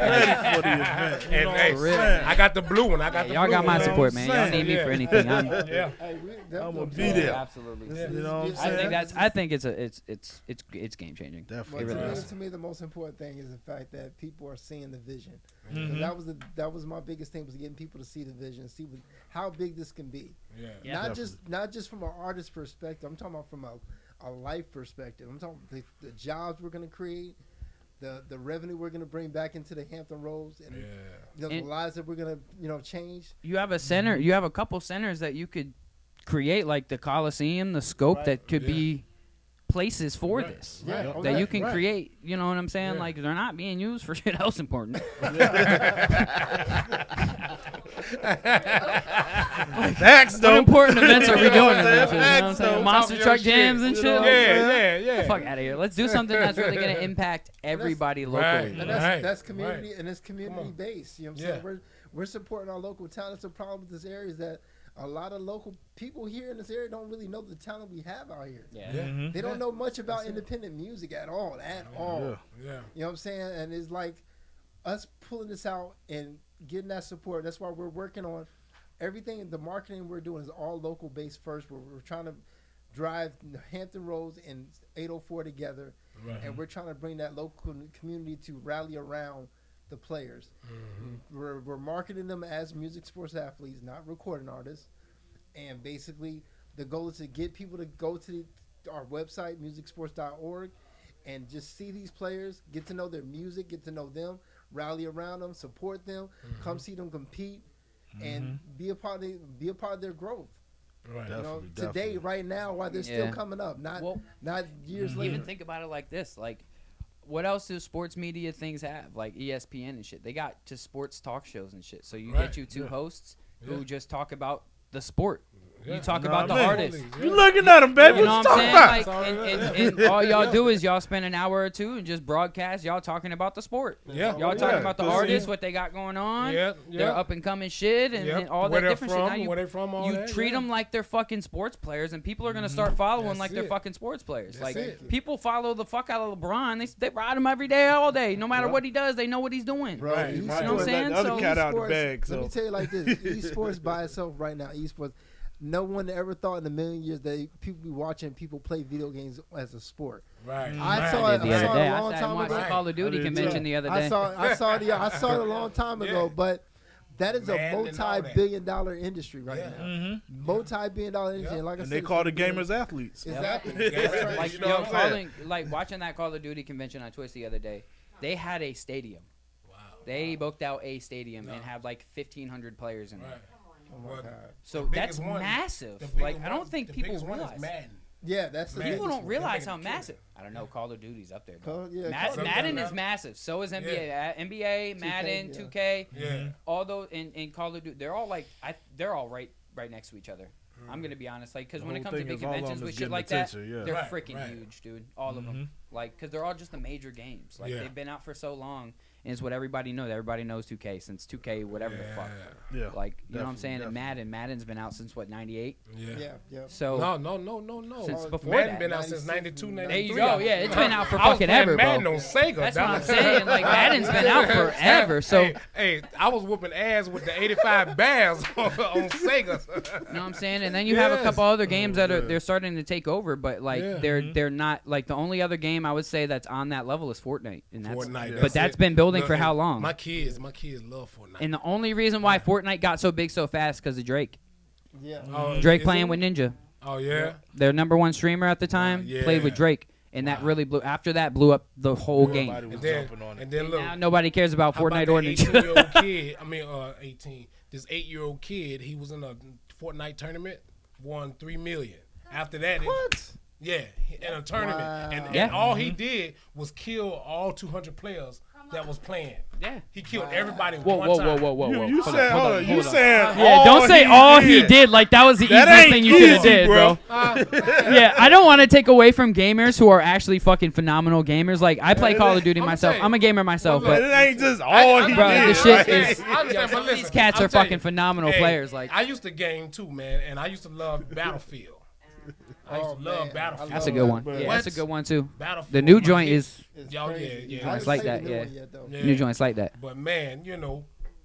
B: for the event. You
C: And
B: know
C: hey,
B: what I'm saying?
C: I got the blue one. I got the
E: Y'all
C: blue
E: got my
C: one.
E: support, man. Y'all
B: saying?
E: need me
C: Yeah.
E: for anything. I'm,
C: Yeah.
D: Hey,
B: I'm gonna be
E: yeah,
B: there.
E: absolutely.
D: Yeah.
B: You know what I'm
E: I
B: saying?
E: think that's. I think it's game changing.
B: Definitely.
E: It really
D: to,
E: is.
D: me, to me, the most important thing is the fact that people are seeing the vision. 'Cause
B: Mhm.
D: That was my biggest thing, was getting people to see the vision, see how big this can be.
C: Yeah.
E: Yeah.
D: Not just from an artist perspective. I'm talking about from a life perspective. I'm talking the jobs we're going to create, the revenue we're going to bring back into the Hampton Roads, and the
E: And-
D: lives that we're going to change.
E: You have a center. You have a couple centers that you could create, like the Coliseum, the Scope,
D: Right.
E: that could
C: Yeah.
E: be places for
C: Right.
E: this.
D: Yeah,
B: Right.
D: oh,
E: That
D: yeah.
E: you can
B: Right.
E: create. You know what I'm saying?
C: Yeah.
E: Like they're not being used for shit else important.
B: Facts,
E: What
B: though.
E: important events are we
B: You know
E: doing?
B: what
E: in
B: I'm
E: this
B: saying?
E: shit, you know what I'm
B: Facts,
E: saying?
B: though.
E: Monster
C: Talk
E: truck
C: your
E: jams
C: shit.
E: and
B: You
E: shit.
B: know what
C: Yeah,
B: I'm saying?
C: yeah, yeah.
E: Get the fuck out of here. Let's do something that's really going to impact everybody locally.
C: Right.
D: And
C: Right.
D: that's community, and it's community
C: on.
D: based. You know what I'm
C: Yeah.
D: saying? We're supporting our local talent. That's the problem with this area, is that a lot of local people here in this area don't really know the talent we have out here.
E: Yeah.
C: Yeah.
B: Mhm.
D: They don't
C: Yeah.
D: know much about
C: That's it.
D: independent music at all. At all.
B: Yeah.
C: Yeah.
D: You know what I'm saying? And it's like us pulling this out and getting that support. That's why we're working on everything. The marketing we're doing is all local based first. We're trying to drive Hampton Roads and 804 together,
C: Right.
D: and we're trying to bring that local community to rally around the players. We're marketing them as music sports athletes, not recording artists. And basically, the goal is to get people to go to our website, musicsports.org, and just see these players, get to know their music, get to know them, rally around them, support them, come see them compete, and be a part of their growth.
C: Right.
D: You know,
B: Definitely,
D: today,
B: definitely.
D: right now, while they're
E: Yeah.
D: still coming up, not
E: Well,
D: years later.
E: even think about it like this: like, what else do sports media things have? Like ESPN and shit. They got just sports talk shows and shit. So you
C: Right.
E: get you two
B: Yeah.
E: hosts
C: Yeah.
E: who just talk about the sport.
C: Yeah.
E: You talk
B: Nah,
E: about the
B: man.
E: artist.
B: You looking at him, baby?
E: You know
B: What
E: what
B: you
E: I'm
B: talking
E: saying?
B: about?
E: Like, and all y'all do is y'all spend an hour or two and just broadcast y'all talking about the sport.
C: Yeah.
E: Y'all
B: Yeah.
E: talking about the
B: Pussy.
E: artists, what they got going on,
C: Yeah.
E: their
C: Yeah.
E: up and coming shit, and,
C: Yep.
E: and all
C: Where
E: that
C: they're
E: different shit.
C: from,
E: Now you,
C: where they from, all
E: you
C: that,
E: treat
C: yeah.
E: them like they're fucking sports players, and people are gonna start following
C: That's
E: like they're
C: it.
E: fucking sports players.
C: That's
E: like
C: it.
E: people follow the fuck out of LeBron. They ride him every day, all day. No matter
B: Yeah.
E: what he does, they know what he's doing.
D: Bro,
C: Right.
D: esports,
C: You know
E: what I'm saying?
B: The other
E: So-
B: cat out the
D: esports-
B: bag.
D: Let me
B: So
D: tell you like this: esports by itself right now, esports. No one ever thought in a million years that people be watching people play video games as a sport.
C: Right.
D: I
C: right.
D: saw
E: I
D: it-
E: did the
D: I
E: other
D: saw
E: day.
D: a
E: I
D: long
E: sat
D: time
E: and watched
D: ago.
E: the Call of Duty
B: I did
E: convention
B: too.
E: the other
D: I
E: day.
D: saw it a long time ago,
C: Yeah.
D: but that is a
C: Man and all that.
D: multi-billion-dollar industry right
C: Yeah.
D: now.
B: Mhm.
D: Multi-billion-dollar industry.
C: Yeah.
D: And like I
B: and
D: said,
B: they call the
D: it's gonna be-
B: gamers athletes.
D: Exactly.
C: Yeah.
D: That's right.
E: Like
B: You know
E: yo,
B: what I'm saying?
E: like watching that Call of Duty convention on Twitch the other day, they had a stadium.
C: Wow.
E: They booked out a stadium and had like 1,500 players in
C: Right.
E: there.
D: Oh my
C: Well,
D: God.
E: So
C: The
E: that's
C: biggest one-
E: massive.
C: the
E: Like
C: biggest
E: I don't
C: one-
E: think
C: the
E: people
C: biggest one is
E: realize.
C: Madden.
D: Yeah, that's the
C: Man.
E: People
D: biggest
E: don't
D: one.
E: realize
C: They're
E: how
C: making it
E: massive. I don't know. Call of Duty's up there.
D: Call- yeah,
E: Mad-
D: Call-
E: Madden
C: Sometimes.
E: is massive. So is NBA. NBA,
D: 2K,
E: Madden,
D: yeah.
E: 2K,
C: Yeah.
E: all those in Call of Duty. They're all like they're all right next to each other. I'm gonna be honest, like because
B: The
E: when it
B: whole
E: comes to
B: thing
E: big
B: is all of
E: conventions
B: them
E: with
B: is
E: shit
B: getting
E: like that,
B: attention, yeah.
E: they're
C: Right,
E: freaking
C: right.
E: huge, dude. All of them. Like, because they're all just the major games. Like,
C: Yeah.
E: they've been out for so long, and it's what everybody knows. Everybody knows 2K since 2K whatever the fuck.
B: Yeah.
E: Like, you know what I'm saying?
B: Definitely.
E: And Madden's been out since, what, 98?
C: Yeah.
E: So,
C: No.
E: since before
C: Madden
E: that.
C: been out since 92, 93.
E: There you go. Yeah, it's been out for
C: I was
E: fucking
C: playing
E: ever,
C: Madden
E: bro.
C: on Sega.
E: That's what
C: dog.
E: I'm saying. Like, Madden's been out forever. So,
C: Hey, I was whooping ass with the 85 Bears on Sega.
E: you know what I'm saying? And then you have a
C: Yes.
E: couple other games that are they're starting to take over, but like
C: Yeah.
E: they're not like the only other game I would say that's on that level is Fortnite, and that's
C: Fortnite.
E: but that's
C: it.
E: been building
C: Look,
E: for how
C: and
E: long?
C: My kids love Fortnite.
E: And the only reason why Fortnite got so big so fast because of Drake.
D: Yeah.
C: Oh,
E: Drake
C: is
E: playing
C: it?
E: with Ninja,
C: Oh yeah.
E: their number one streamer at the time,
C: yeah.
E: played with Drake, and that
C: Wow.
E: really blew. After that, blew up the whole game.
B: Everybody was
C: And then,
B: jumping on it.
C: and then look,
E: Now nobody cares about
C: how about
E: Fortnite
C: that
E: or Ninja.
C: 18-year-old kid? I mean, 18. This 8-year-old kid, he was in a Fortnite tournament, won $3 million. After that, in a tournament,
D: Wow.
C: and
E: Yeah.
C: all he did was kill all 200 players that was playing.
E: Yeah.
C: He killed everybody.
E: Whoa,
C: one
E: whoa,
C: time.
E: whoa, whoa, whoa, whoa.
B: You
E: Hold
B: said,
E: on,
B: hold on, you
E: hold on.
B: said,
E: Yeah, don't say all he did. Like that was the
B: That
E: easiest
B: ain't
E: thing you could have
B: easy,
E: did, bro. Yeah, I don't want to take away from gamers who are actually fucking phenomenal gamers. Like I play Call of Duty
C: I'm
E: myself.
C: saying-
E: I'm a gamer myself,
C: Well,
B: But
E: but
B: it ain't just all he
E: bro,
B: did.
E: the shit
B: right?
E: is.
C: I understand, but listen,
E: These cats
C: I'm
E: are
C: telling
E: fucking
C: you,
E: phenomenal
C: hey,
E: players. Like
C: I used to game too, man, and I used to love Battlefield. I used to love
D: man.
C: Battlefield.
E: that's a good one.
B: But-
E: Yeah, that's a good one too.
C: Battlefield.
E: The new
C: my
E: joint
C: kid-
E: is
C: Y'all, yeah.
D: I
E: It's
D: haven't
E: like
D: played
E: that,
D: the new
E: yeah.
D: one yet, though.
C: Yeah.
E: new joints like that.
C: But man,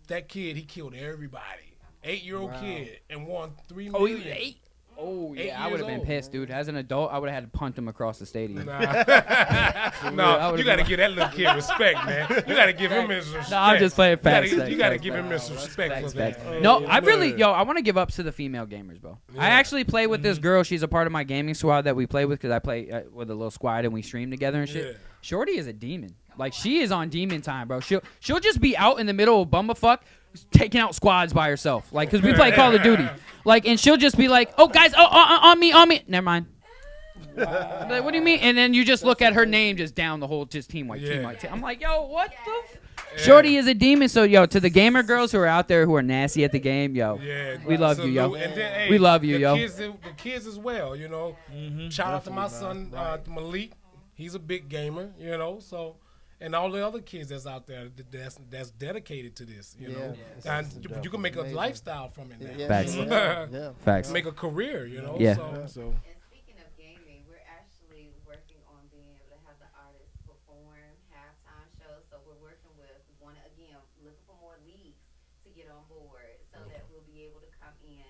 C: that kid, he killed everybody. 8-year-old
D: Wow.
C: kid and won $3
E: Oh, he
C: million.
E: was 8. Oh
C: 8
E: yeah, I would have
C: years
E: been
C: old.
E: pissed, dude. As an adult, I would have had to punt him across the stadium.
C: Nah,
E: I
C: no,
E: would've
C: you got to
E: been
C: give that little kid respect, man. You got to give him his respect.
E: No, I'm just playing facts.
C: You got to
E: facts,
C: give him
E: facts.
C: his respect for
E: Facts.
C: that.
E: No, I
B: man.
E: really, I want to give up to the female gamers, bro. I
C: Yeah.
E: actually play with this girl. She's a part of my gaming squad that we play with because I play with a little squad and we stream together and shit.
C: Yeah.
E: Shorty is a demon. Like she is on demon time, bro. She'll just be out in the middle of bumblefuck taking out squads by herself. Like, cause we play Call of Duty. Like, and she'll just be like, "Oh, guys, on me." Never mind. Like, what do you mean? And then you just look at her name just down the whole team white, team
C: Yeah.
E: white. I'm like, yo, what the?
C: Yeah.
E: Shorty is a demon. So, yo, to the gamer girls who are out there who are nasty at the game, yo,
C: Yeah,
E: we love you, yo.
C: salute. And then, hey,
E: We love you,
C: the
E: yo.
C: the kids as well, Shout out to my son Malik. He's a big gamer, So, and all the other kids that's out there that's dedicated to this,
D: Yeah,
C: And
D: it's
C: you can make a
D: amazing.
C: lifestyle from it now.
D: Yeah,
E: Facts.
D: yeah.
E: Facts.
C: Make a career,
E: Yeah.
C: So,
B: So,
F: And speaking of gaming, we're actually working on being able to have the artists perform halftime shows. So we're working with looking for more leagues to get on board so that we'll be able to come in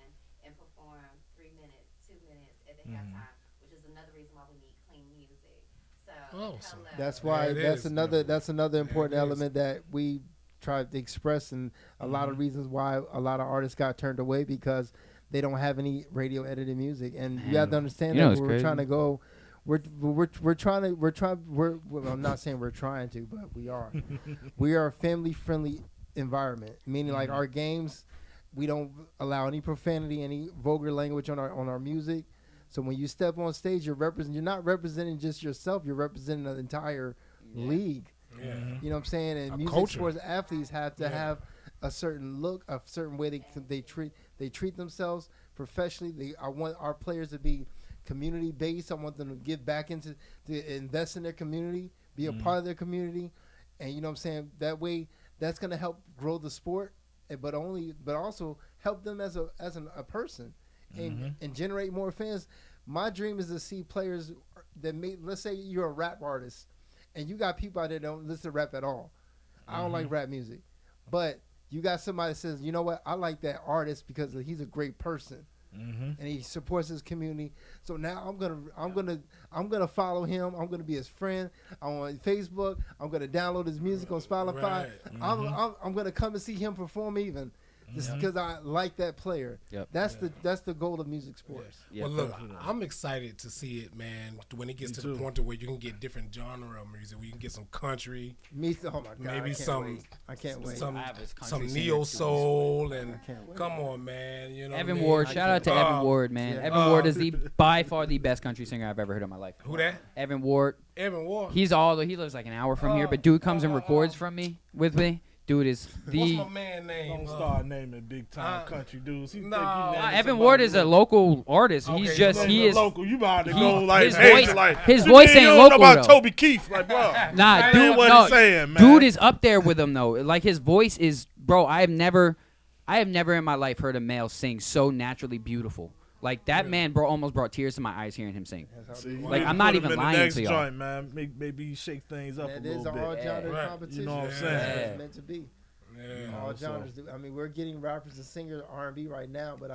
F: and perform 3 minutes, 2 minutes at the halftime, which is another reason why we need clean music. So
C: Awesome.
F: hello.
D: That's why.
C: Yeah, it
D: That's
C: is,
D: another.
C: man.
D: That's another important
C: it is.
D: element that we tried to express, and a lot of reasons why a lot of artists got turned away because they don't have any radio edited music, and you have to understand
E: You know
D: that
E: what's
D: we're
E: crazy?
D: trying to go. I'm not saying we're trying to, but we are. We are a family friendly environment, meaning like our games, we don't allow any profanity, any vulgar language on our music. So when you step on stage, you're not representing just yourself. You're representing an entire league.
C: yeah.
D: You know what I'm saying? And
C: A
D: music
C: culture.
D: sports athletes have to have a certain look, a certain way they treat themselves professionally. I want our players to be community based. I want them to give back to invest in their community, be a part of their community, and you know what I'm saying. That way, that's gonna help grow the sport, but also help them as a person, and generate more fans. My dream is to see players that let's say you're a rap artist, and you got people out there that don't listen to rap at all. I don't like rap music, but you got somebody that says, you know what, I like that artist because he's a great person. And he supports his community. So now I'm gonna follow him. I'm gonna be his friend on Facebook. I'm gonna download his music on Spotify.
C: Right.
D: I'm gonna come and see him perform even, just because I like that player.
E: Yep.
D: That's the goal of music sports.
E: Yeah.
C: Well, look, I'm excited to see it, man. When it gets to the point to where you can get different genre of music, where you can get some country,
D: Oh my God,
C: maybe
D: I can't wait.
C: some
E: I have his country
C: some
E: singer,
C: neo
E: too.
C: soul, and
D: can't wait.
C: come on, man. You know,
E: Evan
C: what I mean?
E: Ward, shout out to Evan Ward, man.
D: yeah.
E: Evan Ward is by far the best country singer I've ever heard in my life.
C: Who that?
E: Evan Ward.
C: Evan Ward.
E: He lives like an hour from here, but dude comes and records with me. Dude is
C: What's
E: the.
C: my man name?
B: Don't start naming big time country dudes. He
C: no.
B: think he naming
E: Evan
B: somebody
E: Ward is a
B: local.
E: local artist.
C: Okay,
E: He's just
B: Naming
E: he
B: a
E: is.
B: local. You about to
E: he-
B: go like
E: his
B: major,
E: voice-
B: like
E: his
B: you
E: voice
B: mean
E: ain't
B: you don't
E: local,
B: know about
E: though.
B: Toby Keith, like bro.
E: Nah,
B: That
E: dude,
B: ain't what
E: no,
B: he's saying, man.
E: dude is up there with him though. Like his voice is, bro. I have never in my life heard a male sing so naturally beautiful. Like that man, bro, almost brought tears to my eyes hearing him sing.
B: See,
E: Like,
B: you
E: I'm not
B: put him
E: even
B: in the
E: lying
B: next
E: to y'all.
B: joint, man. Maybe you shake things up a
D: That is
B: little
D: all
B: bit.
D: genre
C: Right.
D: competition.
B: You know what I'm
D: That's
B: saying?
D: what
E: Yeah.
D: it's meant to be.
C: Yeah.
D: All
B: so-
D: genres do. I mean, we're getting rappers and singers R&B right now, but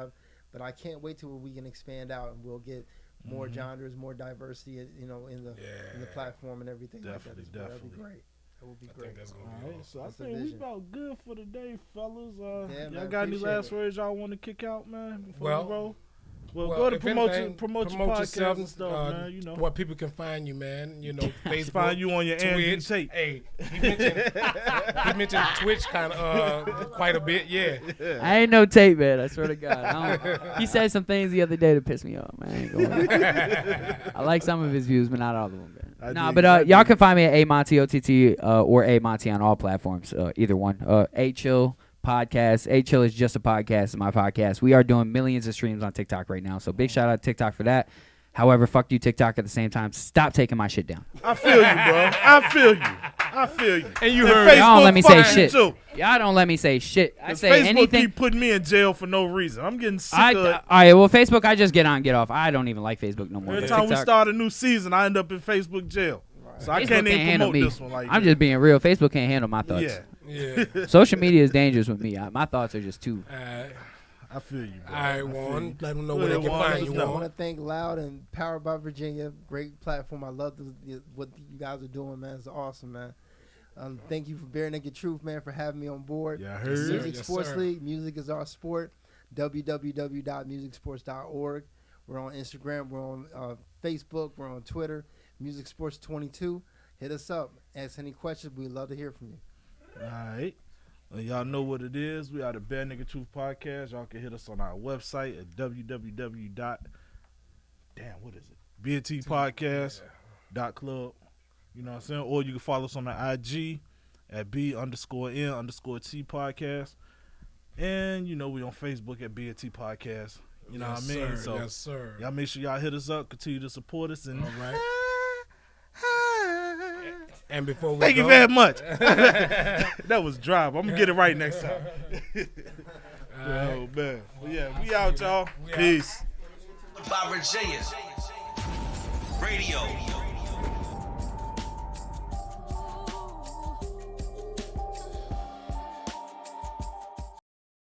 D: I can't wait till we can expand out and we'll get more genres, more diversity, in the platform and everything
B: Definitely,
D: like that. That'd be
B: definitely.
D: great. That would be
C: I
D: great.
C: think that's gonna be
B: All right,
C: awesome.
B: so I
D: That's the
B: think we
D: vision.
B: about good for the day, fellas.
D: Yeah,
B: Y'all
D: man,
B: got any
D: appreciate
B: last
D: it.
B: words y'all want to kick out, man? Before
C: Well,
B: we roll. Well,
C: Well,
B: go to
C: if
B: promote
C: anything,
B: your podcast
C: yourself,
B: and stuff, man. You know,
C: where people can find you, man. You know, Facebook,
B: find you on your Andrew
C: Twitch.
B: Tate.
C: Hey, he mentioned Twitch kind of quite a bit. Yeah.
E: I ain't no tape, man. I swear to God. He said some things the other day that pissed me off, man. I ain't gonna I like some of his views, but not all of them, man.
B: I
E: Nah,
B: dig
E: but
B: it, I
E: y'all
B: dig
E: can find me at AMontie or AMontie on all platforms, either one. A Chill podcast. A Chill is just a podcast. It's my podcast. We are doing millions of streams on TikTok right now, so big shout out to TikTok for that. However, fuck you, TikTok. At the same time, stop taking my shit down.
B: I feel you, bro. I feel you.
C: And you
B: And
C: heard
B: Facebook
E: Y'all don't let me say
B: fuck you,
E: shit.
B: too.
E: Y'all don't let me say shit. I
B: 'Cause
E: say
B: Facebook
E: anything.
B: keep putting me in jail for no reason. I'm getting sick of it.
E: All right, well, Facebook, I just get on, get off. I don't even like Facebook no more.
B: Every
E: but
B: time we
E: TikTok-
B: start a new season, I end up in Facebook jail. So I
E: Facebook
B: can't even
E: handle
B: promote
E: me.
B: this one like
E: I'm
B: that.
E: just being real. Facebook can't handle my thoughts.
B: Yeah,
C: Yeah.
E: Social media is dangerous with me. My thoughts are just too.
B: I feel you, bro.
C: All right,
B: I feel
C: Juan.
B: you.
C: Let them know
B: Go
C: where they
B: ahead,
C: can
B: Juan.
C: find
B: Let
C: you,
B: us
D: I
B: know.
C: Juan.
D: want to thank Loud and Powered by Virginia. Great platform. I love what you guys are doing, man. It's awesome, man. Thank you for Bare Naked Truth, man, for having me on board.
B: Yeah, I
C: Yes,
B: heard.
C: sir.
D: Music
C: Yes,
D: Sports
C: sir.
D: League. Music is our sport. www.musicsports.org. We're on Instagram. We're on Facebook. We're on Twitter. Music Sports 22. Hit us up. Ask any questions. We'd love to hear from you.
B: All right. Well, y'all know what it is. We are the Bare Nigga Truth Podcast. Y'all can hit us on our website at BNTpodcast.club. You know what I'm saying? Or you can follow us on the IG at B_N_T podcast. And, you know, we on Facebook at BNT Podcast. You know
C: Yes,
B: what I mean?
C: sir.
B: So
C: Yes, sir.
B: y'all make sure y'all hit us up, continue to support us. And
C: All right. And before we
B: thank
C: go,
B: you very much. That was dry, but I'm going to get it right next time. Oh, man. Well, yeah, we out, y'all.
C: We out.
B: Peace.
A: By Virginia. Radio.